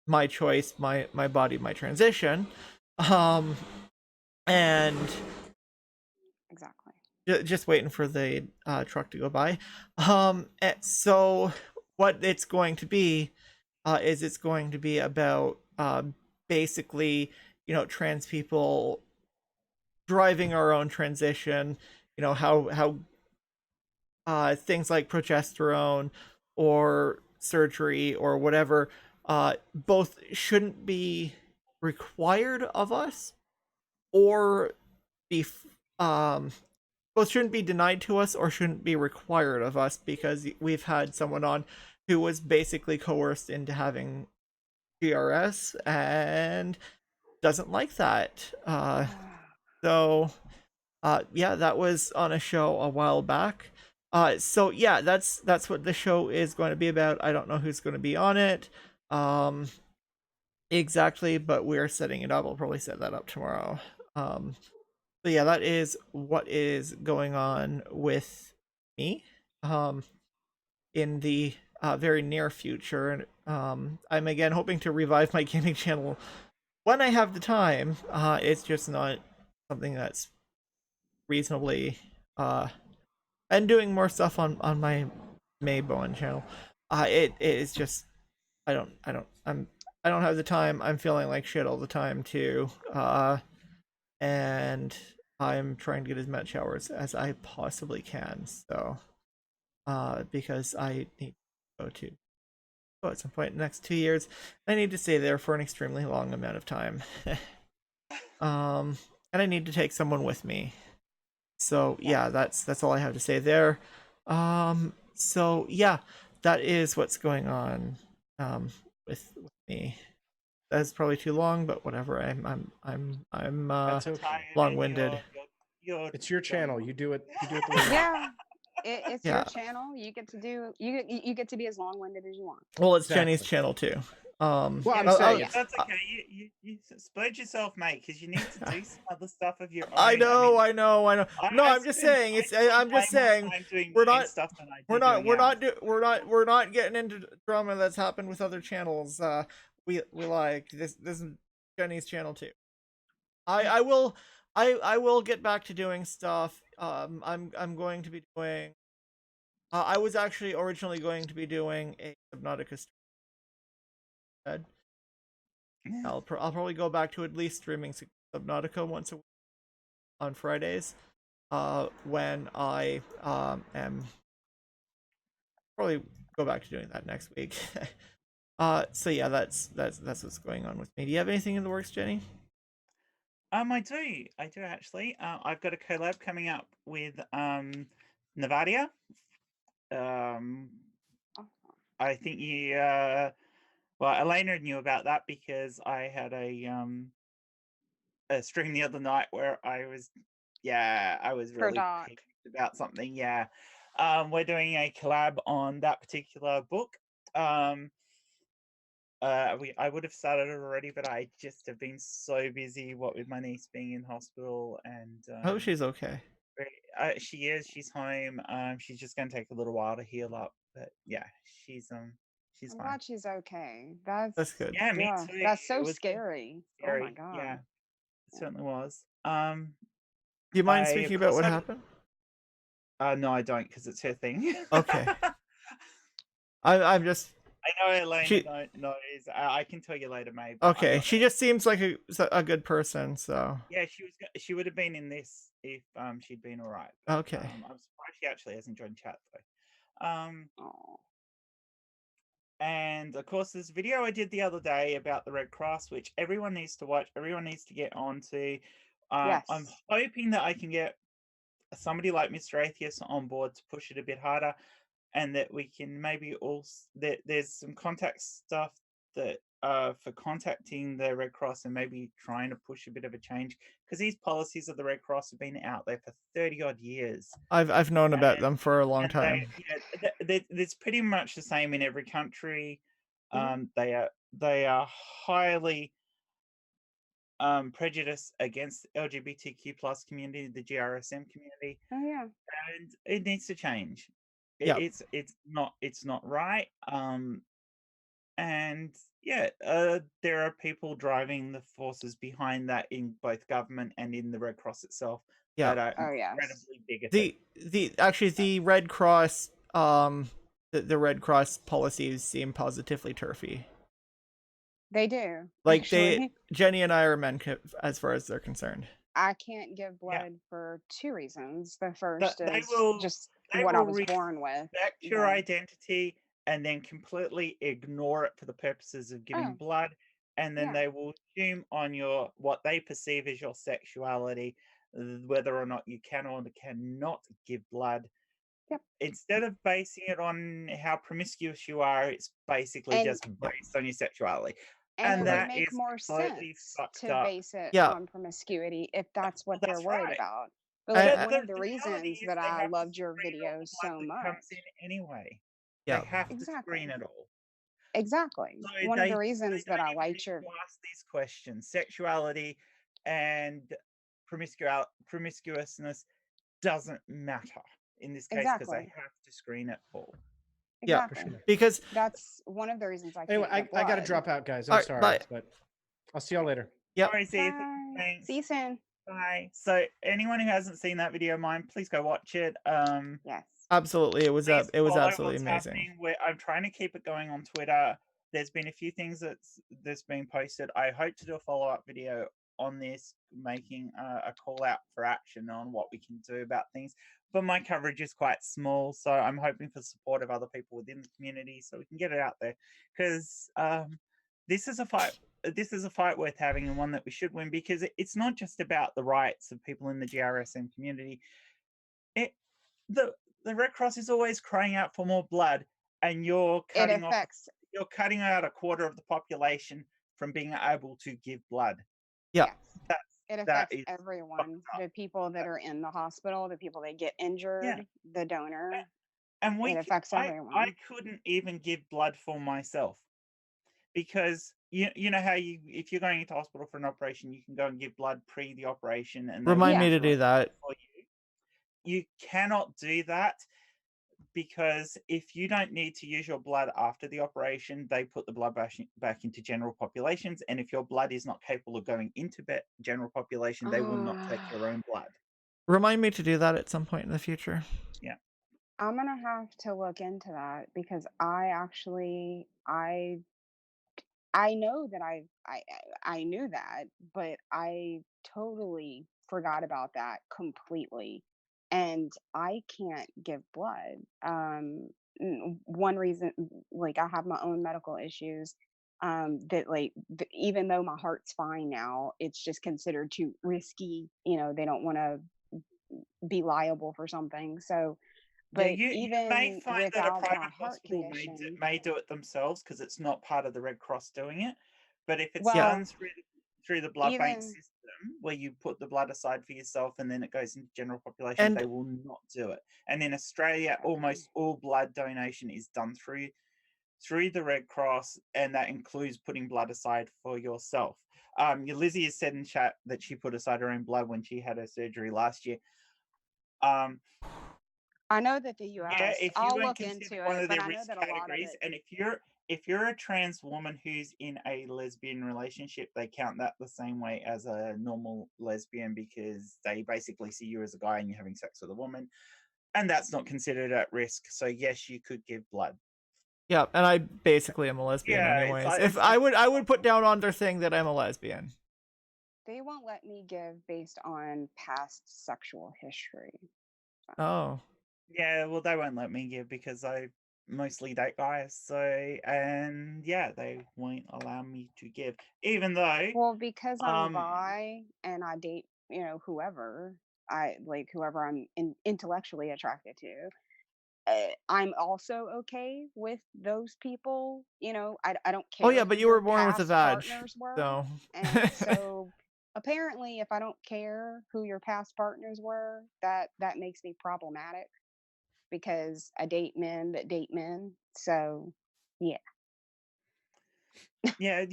my choice, my body, my transition. And Exactly. just waiting for the truck to go by. So what it's going to be is it's going to be about basically, trans people driving our own transition, how things like progesterone or surgery or whatever both shouldn't be required of us or be both shouldn't be denied to us or shouldn't be required of us, because we've had someone on who was basically coerced into having GRS and doesn't like that. So yeah, that was on a show a while back. So yeah, that's what the show is going to be about. I don't know who's going to be on it exactly, but we're setting it up. I'll probably set that up tomorrow. So yeah, that is what is going on with me. in the very near future. And I'm again hoping to revive my gaming channel when I have the time. It's just not something that's reasonably and doing more stuff on my Maybowen channel. It is just I don't have the time. I'm feeling like shit all the time too. And I'm trying to get as much hours as I possibly can. So because I need to go at some point in the next 2 years. I need to stay there for an extremely long amount of time. And I need to take someone with me. So yeah, that's all I have to say there. So yeah, that is what's going on with me. That's probably too long, but whatever. I'm That's okay. Tired and long-winded. you're It's your channel. done. You do it. You do it the way you want. Yeah. It's Yeah. your channel. You get to do you get to be as long-winded as you want. Well, it's Jenny's Exactly. channel too. Well, I'm Yeah, saying yeah. that's okay. You spread yourself, mate, because you need to do some other stuff of your own. I know. mean, No, I'm I just spend- saying. I It's. spend I'm just way more saying. time doing We're my not. stuff than I do We're not. doing We're not. ours. We're not getting into drama that's happened with other channels. We like this. This is Jenny's channel too. I will. I will get back to doing stuff. I'm going to be doing. I was actually originally going to be doing a Subnautica stream. I'll probably go back to at least streaming Subnautica once a week on Fridays. When I am probably go back to doing that next week. So yeah, that's what's going on with me. Do you have anything in the works, Jenny? I do actually. I've got a collab coming up with Nevadia. I think you well, Elena knew about that because I had a stream the other night where I was really Forgot. pissed about something. Yeah. We're doing a collab on that particular book. I would have started it already, but I just have been so busy, what with my niece being in hospital, and I hope she's okay. she's home. She's just going to take a little while to heal up, but yeah, she's I'm fine. glad she's okay. That's good. Yeah, me Yeah, too. that's It so was scary. Oh my scary. god. Yeah, it Yeah. certainly was. Do you mind I, speaking of about course, what had- happened? No, I don't, because it's her thing. Okay. I'm just I know Elena She- knows. I can tell you later, maybe. okay. She just seems like a good person, so Yeah, she would have been in this if she'd been alright. okay. I'm surprised she actually hasn't joined chat though. Oh. And of course, this video I did the other day about the Red Cross, which everyone needs to watch. Everyone needs to get onto. Yes. I'm hoping that I can get somebody like Mr. Atheist on board to push it a bit harder, and that we can maybe also there's some contact stuff that for contacting the Red Cross and maybe trying to push a bit of a change, because these policies of the Red Cross have been out there for 30 odd years. I've known about them for a long time. It's pretty much the same in every country. Mhm. They are highly prejudiced against LGBTQ plus community, the GRSM community, Oh yeah. and it needs to change. Yeah. It's not right. And yeah, there are people driving the forces behind that in both government and in the Red Cross itself Yeah. that are Oh yes. incredibly bigoted. The Red Cross the Red Cross policies seem positively turfy. They do. Like actually. Jenny and I are men as far as they're concerned. I can't give Yeah. blood for two reasons. The first They is will- just they what I will was born with. Respect your Yeah. identity and then completely ignore it for the purposes of giving Oh. blood, and then Yeah. they will assume on your what they perceive as your sexuality, whether or not you can or cannot give blood. Yep. Instead of basing it on how promiscuous you are, it's basically And- just based on your sexuality. And And it would that make is more completely sense fucked to up. base it Yeah. on promiscuity if that's what Well, they're that's worried right. about. But I- like I- one of the reality reasons is that they I have to loved your screen all the videos so blood that much. comes in anyway. Yeah. They have to Exactly. screen it all. Exactly. So One of the they reasons that don't I even liked need your to ask these questions. Sexuality and promiscuousness doesn't matter. in this case because they Exactly. have to screen it for. Yeah, Exactly. because That's one of the reasons I Anyway, can't get I got to blood. drop out, guys. I'm Alright, sorry, bye. but I'll see y'all later. Yep. Sorry, see you. Bye. Thanks. See you soon. Bye. So anyone who hasn't seen that video of mine, please go watch it. Yes. Absolutely, it was Please follow absolutely what's amazing. happening. I'm trying to keep it going on Twitter. There's been a few things that's been posted. I hope to do a follow-up video on this, making a call out for action on what we can do about things. But my coverage is quite small, so I'm hoping for support of other people within the community so we can get it out there. Because this is a fight. This is a fight worth having and one that we should win, because it's not just about the rights of people in the GRSM community. The Red Cross is always crying out for more blood, and you're cutting out a quarter of the population from being able to give blood. Yeah. Yes. It affects is everyone. The people that are in the hospital, the people that get injured, the donor. And it affects everyone. I couldn't even give blood for myself, because you know how if you're going into hospital for an operation, you can go and give blood pre the operation, and Remind me to do that. You cannot do that, because if you don't need to use your blood after the operation, they put the blood back into general populations, and if your blood is not capable of going into general population, they will not take your own blood. Remind me to do that at some point in the future. Yeah. I'm gonna have to look into that, because I know that I knew that, but I totally forgot about that completely. And I can't give blood. One reason, like, I have my own medical issues, that, like, even though my heart's fine now, it's just considered too risky. They don't want to be liable for something. So, but you may find that a without my private heart hospital condition, may do it themselves, because it's not part of the Red Cross doing it. But if it's Well, done through the blood bank even- system, where you put the blood aside for yourself and then it goes into general population, they will not do it. And in Australia, almost all blood donation is done through the Red Cross, and that includes putting blood aside for yourself. Lizzie has said in chat that she put aside her own blood when she had her surgery last year. I know that the US. Yeah, if I'll you look into one it, of but the I know risk that a lot of categories, it. and if you're a trans woman who's in a lesbian relationship, they count that the same way as a normal lesbian, because they basically see you as a guy and you're having sex with a woman, and that's not considered at risk. So yes, you could give blood. Yeah, and I basically am a lesbian anyways. If I would put down on their thing that I'm a lesbian. They won't let me give based on past sexual history. Oh. Yeah, well, they won't let me give because I mostly date guys. So, and yeah, they won't allow me to give, even though. Well, because I'm bi and I date, whoever whoever I'm intellectually attracted to. I'm also okay with those people. I don't care. Oh yeah, but you who were your born with a past vag, partners were. so. And so apparently, if I don't care who your past partners were, that makes me problematic, because I date men that date men. So yeah. Yeah,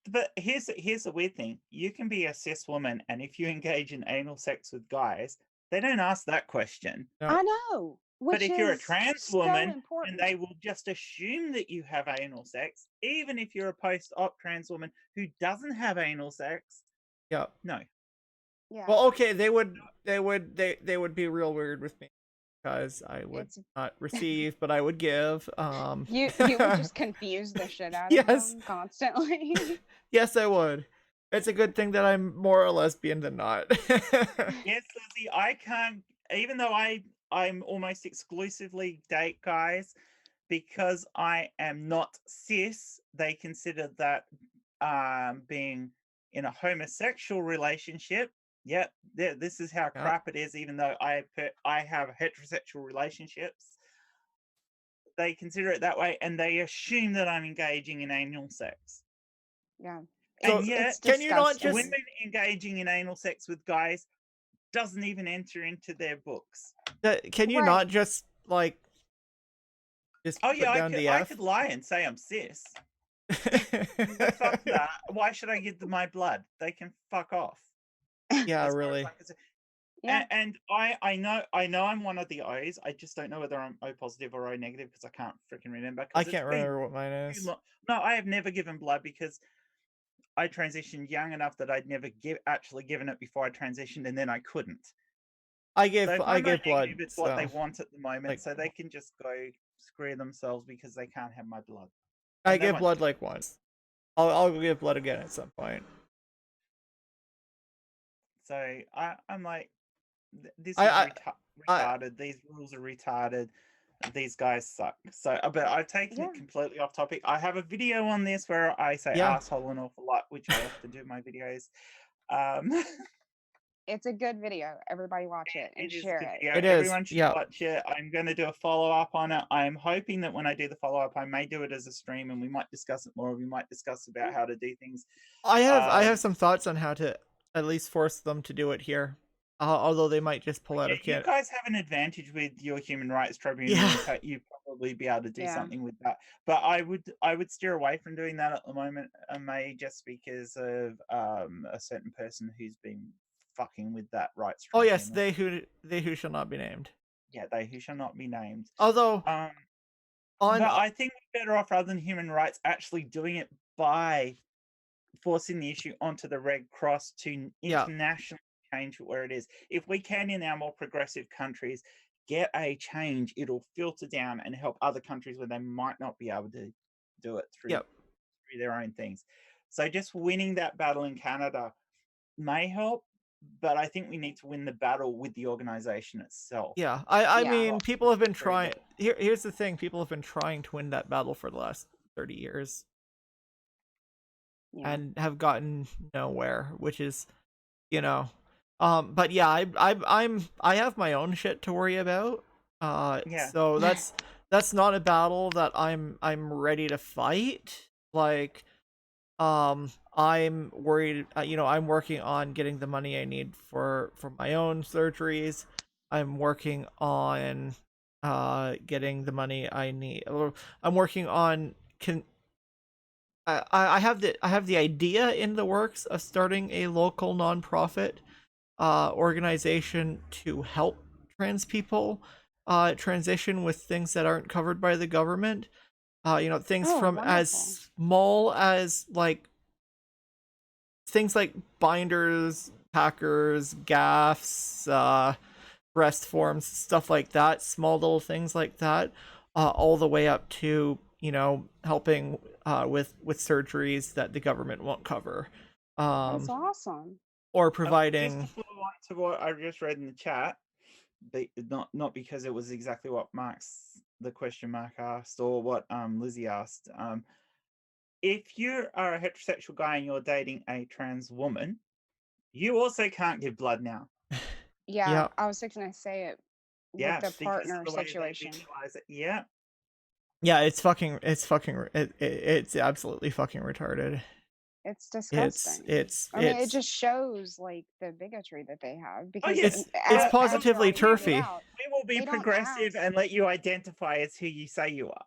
but here's the weird thing. You can be a cis woman, and if you engage in anal sex with guys, they don't ask that question. No. I know. But if you're a trans woman, important, and they will just assume that you have anal sex, even if you're a post-op trans woman who doesn't have anal sex. Yeah. No. Yeah. Well, okay, they would be real weird with me, because I would not receive, but I would give. You would just confuse the shit out of them constantly. Yes, I would. It's a good thing that I'm more a lesbian than not. Yes, Lizzie, I can't, even though I'm almost exclusively date guys, because I am not cis, they consider that being in a homosexual relationship. Yep, this is how crap it is, even though I have heterosexual relationships. They consider it that way, and they assume that I'm engaging in anal sex. Yeah. And yet, can you not just women engaging in anal sex with guys doesn't even enter into their books. Can you not just put down the F? I could lie and say I'm cis. But fuck that. Why should I give them my blood? They can fuck off. Yeah, really. Yeah. And I know I'm one of the O's. I just don't know whether I'm O positive or O negative because I can't freaking remember. I can't remember what mine is. No, I have never given blood because I transitioned young enough that I'd never actually given it before I transitioned, and then I couldn't. I gave So if I I'm O gave blood. negative, it's what they So want at the moment, like- so they can just go screw themselves because they can't have my blood. I And they gave won't- blood like once. I'll give blood again at some point. So I'm like, this is I- retarded. These rules are retarded. These guys suck. So, but I've taken Yeah. it completely off topic. I have a video on this where I say Yeah. asshole an awful lot, which I often do in my videos. It's a good video. Everybody watch it and It is a share good it. video. It is, Everyone should yeah. watch it. I'm going to do a follow-up on it. I'm hoping that when I do the follow-up, I may do it as a stream and we might discuss it more. We might discuss about how to do things. I have some thoughts on how to at least force them to do it here. Although they might just pull out Yeah, of you Canada. guys have an advantage with your human rights tribunal. Yeah. You'd probably be able to do Yeah. something with that. But I would steer away from doing that at the moment, may just because of a certain person who's been fucking with that rights Oh yes, tribunal. they who shall not be named. Yeah, they who shall not be named. Although but I think we're better off rather than human rights actually doing it by forcing the issue onto the Red Cross to internationally change it where it is. If we can in our more progressive countries get a change, it'll filter down and help other countries where they might not be able to do it through their own things. So just winning that battle in Canada may help, but I think we need to win the battle with the organization itself. Yeah, I Yeah. mean, people have been trying. Here's the thing: people have been trying to win that battle for the last 30 years, and have gotten nowhere. Which is, but yeah, I have my own shit to worry about. So that's not a battle that I'm ready to fight. Like, I'm worried. I'm working on getting the money I need for my own surgeries. I'm working on getting the money I need. I'm working on I have the idea in the works of starting a local nonprofit organization to help trans people transition with things that aren't covered by the government. Things from as small as like things like binders, packers, gaffs, breast forms, stuff like that, small little things like that, all the way up to helping with surgeries that the government won't cover. That's awesome. Or providing. Just to follow on to what I just read in the chat, not because it was exactly what the question Mark asked or what Lizzie asked. If you are a heterosexual guy and you're dating a trans woman, you also can't give blood now. Yeah. I was going to say it with the because partner of the way they situation. visualize it. Yeah. Yeah, it's absolutely fucking retarded. It's disgusting. It just shows like the bigotry that they have because it's positively turfy. We will be progressive and let you identify as who you say you are.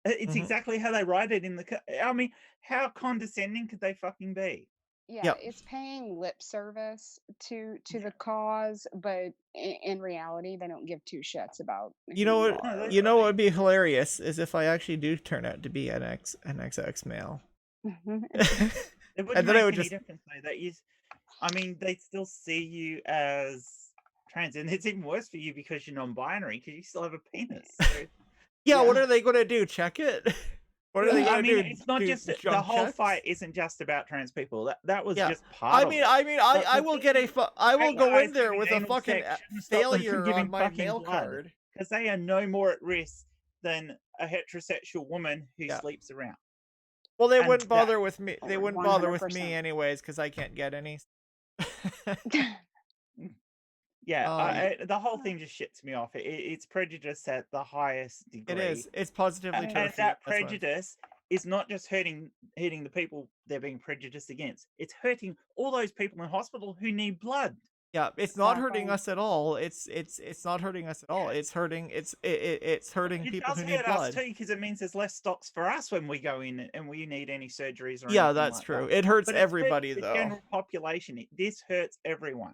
It's exactly how they write it in the. I mean, how condescending could they fucking be? Yeah, it's paying lip service to the cause, but in reality, they don't give two shits about. You know what would be hilarious is if I actually do turn out to be an XX male. It wouldn't make any difference though. I mean, they'd still see you as trans, and it's even worse for you because you're non-binary because you still have a penis. So. Yeah, what are they going to do? Check it? What are they going to do? It's not just the whole fight isn't just about trans people. That was just part of it. I will get I will go in there with a fucking failure on my mail card because they are no more at risk than a heterosexual woman who sleeps around. Well, they wouldn't bother with me. They wouldn't bother with me anyways because I can't get any. The whole thing just shits me off. It's prejudice at the highest degree. It is. It's positively turfy. And that prejudice is not just hurting the people they're being prejudiced against. It's hurting all those people in hospital who need blood. Yeah, it's not hurting us at all. It's not hurting us at all. It's hurting people who need blood. It does hurt us too because it means there's less stocks for us when we go in and we need any surgeries or anything that's true. It hurts everybody though. The general population. This hurts everyone.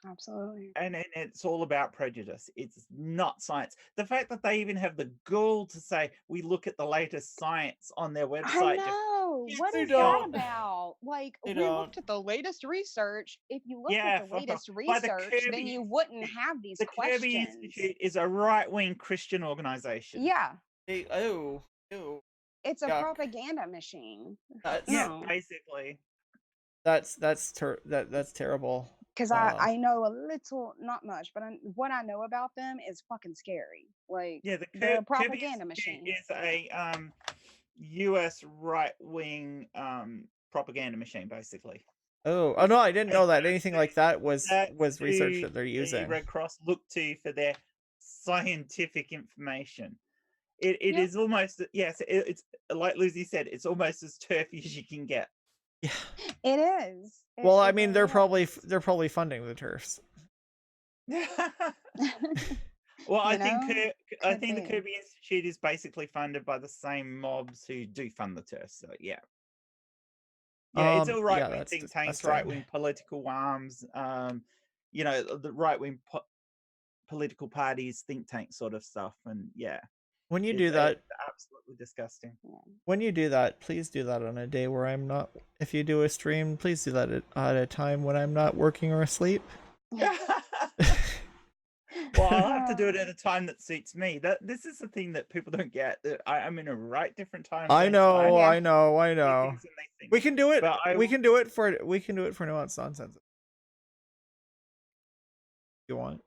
Absolutely. And it's all about prejudice. It's not science. The fact that they even have the gall to say we look at the latest science on their I website just know. What They is that don't. about? Like, They we don't. looked at the latest research. If you looked yeah, at the latest by the research, then Kirby you wouldn't Institute. have these The Kirby questions. Institute is a right-wing Christian organization. Yeah, Ew. it's a Yuck. propaganda machine. That's Yeah, No, basically. that's terrible. because I know a little, not much, but what I know about them is fucking scary. Like, Yeah, the they're a Kirby propaganda Institute machine. is a US right-wing propaganda machine, basically. Oh no, I didn't know that anything like that was That's research who that they're the using. Red Cross look to for their scientific information. It Yep. is almost, yes, it's like Lucy said, it's almost as turfy as you can get. Yeah. It is. Well, I It mean, really is. they're probably funding the turfs. Well, I You think know, I could think the be. Kirby Institute is basically funded by the same mobs who do fund the turfs. So yeah. Yeah, it's all right Yeah, wing that's think tanks, disgusting. right wing political arms, you know, the right wing political parties, think tank sort of stuff, and yeah, When you do that, it's absolutely disgusting. when you do that, please do that on a day where I'm not. If you do a stream, please do that at a time when I'm not working or asleep. Well, I'll have to do it at a time that suits me. This is the thing that people don't get. That I'm in a right different time. I zone, so know, Yeah. I know, I do know. things when they think. We can do it. But We can do it for nuanced nonsense. You want?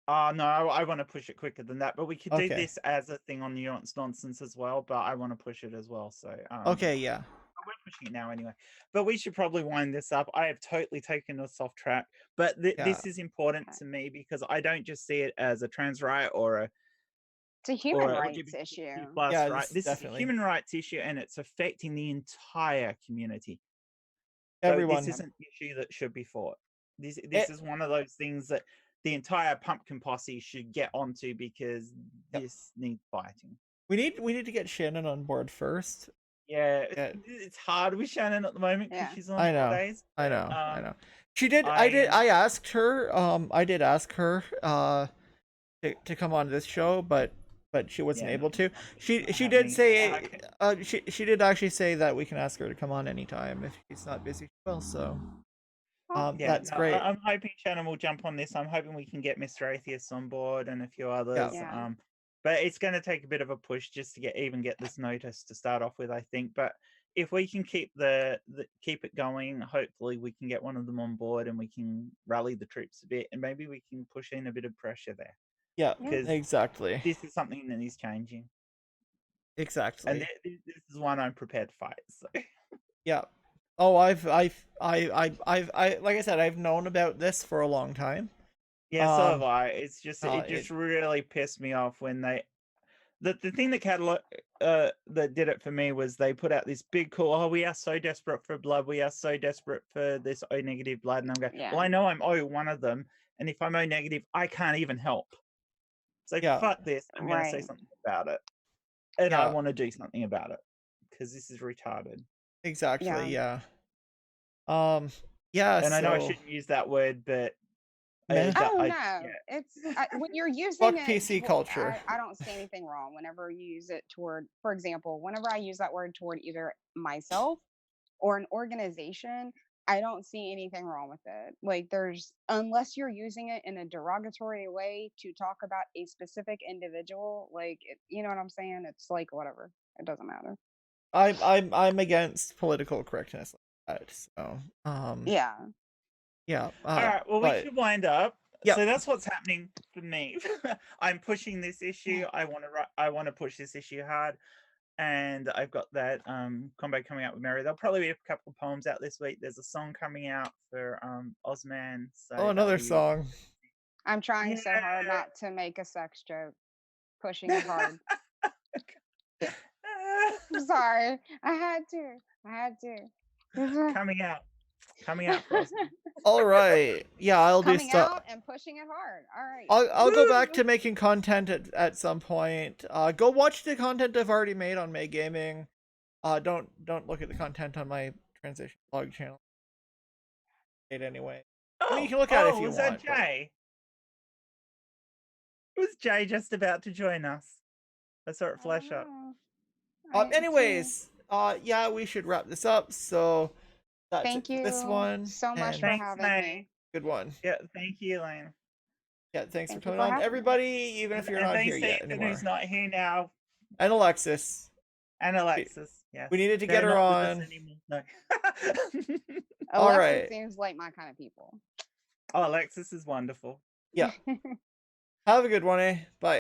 No, I want to push it quicker than that. But we could do Okay. this as a thing on nuanced nonsense as well. But I want to push it as well. So Okay, yeah. we're pushing it now anyway. But we should probably wind this up. I have totally taken us off track. But Yeah. this is important to me because I don't just see it as a trans right or a It's a human or a rights LGBTQ issue. plus Yeah, right. This definitely. is a human rights issue and it's affecting the entire community. Everyone. So this isn't an issue that should be fought. This is one of those things that the entire pumpkin posse should get onto because this needs fighting. We need to get Shannon on board first. Yeah, it's hard with Shannon at the moment because Yeah. she's on I know. holidays. I know. I know. She did. I asked her. I did ask her. To come on this show, but she wasn't able to. She did say. She did actually say that we can ask her to come on anytime if she's not busy. Well, so. That's great. I'm hoping Shannon will jump on this. I'm hoping we can get Mr. Atheist on board and a few others. Yeah. But it's going to take a bit of a push just to get this notice to start off with, I think. But if we can keep keep it going, hopefully we can get one of them on board and we can rally the troops a bit and maybe we can push in a bit of pressure there. Yeah, because exactly. This is something that is changing. Exactly. And this is one I'm prepared to fight. So. Yeah. Oh, I've like I said, I've known about this for a long time. Yeah, so have I. It's just it just really pissed me off when the thing that that did it for me was they put out this big call. Oh, we are so desperate for blood. We are so desperate for this O negative blood. And I'm going, well, I know I'm O one of them, and if I'm O negative, I can't even help. So fuck this. I'm going to say something about it, and I want to do something about it because this is retarded. Exactly. Yeah. Yeah. And I know I shouldn't use that word, but no, it's when you're using fuck it PC culture. I don't see anything wrong whenever you use it toward, for example, whenever I use that word toward either myself or an organization, I don't see anything wrong with it. Like unless you're using it in a derogatory way to talk about a specific individual, like you know what I'm saying? It's like whatever. It doesn't matter. I'm against political correctness like that. So yeah. Yeah. All right. Well, we should wind up. Yeah. So that's what's happening for me. I'm pushing this issue. I want to push this issue hard, and I've got that combo coming out with Mary. There'll probably be a couple of poems out this week. There's a song coming out for Ausman. So another song. I'm trying so hard not to make a sex joke. Pushing it hard. I'm sorry. I had to. Coming out for us. All right. Yeah, I'll do stuff. Coming out and pushing it hard. All right. I'll go back to making content at some point. Go watch the content I've already made on May Gaming. Don't look at the content on my transition blog channel. Anyway. I mean, you can look at it if you was want. that Jay? Was Jay just about to join us? I saw it flash up. Anyways, yeah, we should wrap this up. So that's Thank it for this you one. so much and for Thanks, having mate. me. Good one. Yeah, thank you, Lane. Yeah, thanks Thank for you coming for on, having me. everybody. Even if you're And not thanks here to yet Ethan, anymore. who's not here now, And Alexis. and Alexis. Yes, We needed to they're get her not with us on. anymore. No. All Alexis right. seems like my kind of people. Oh, Alexis is wonderful. Yeah. Have a good one, eh? Bye.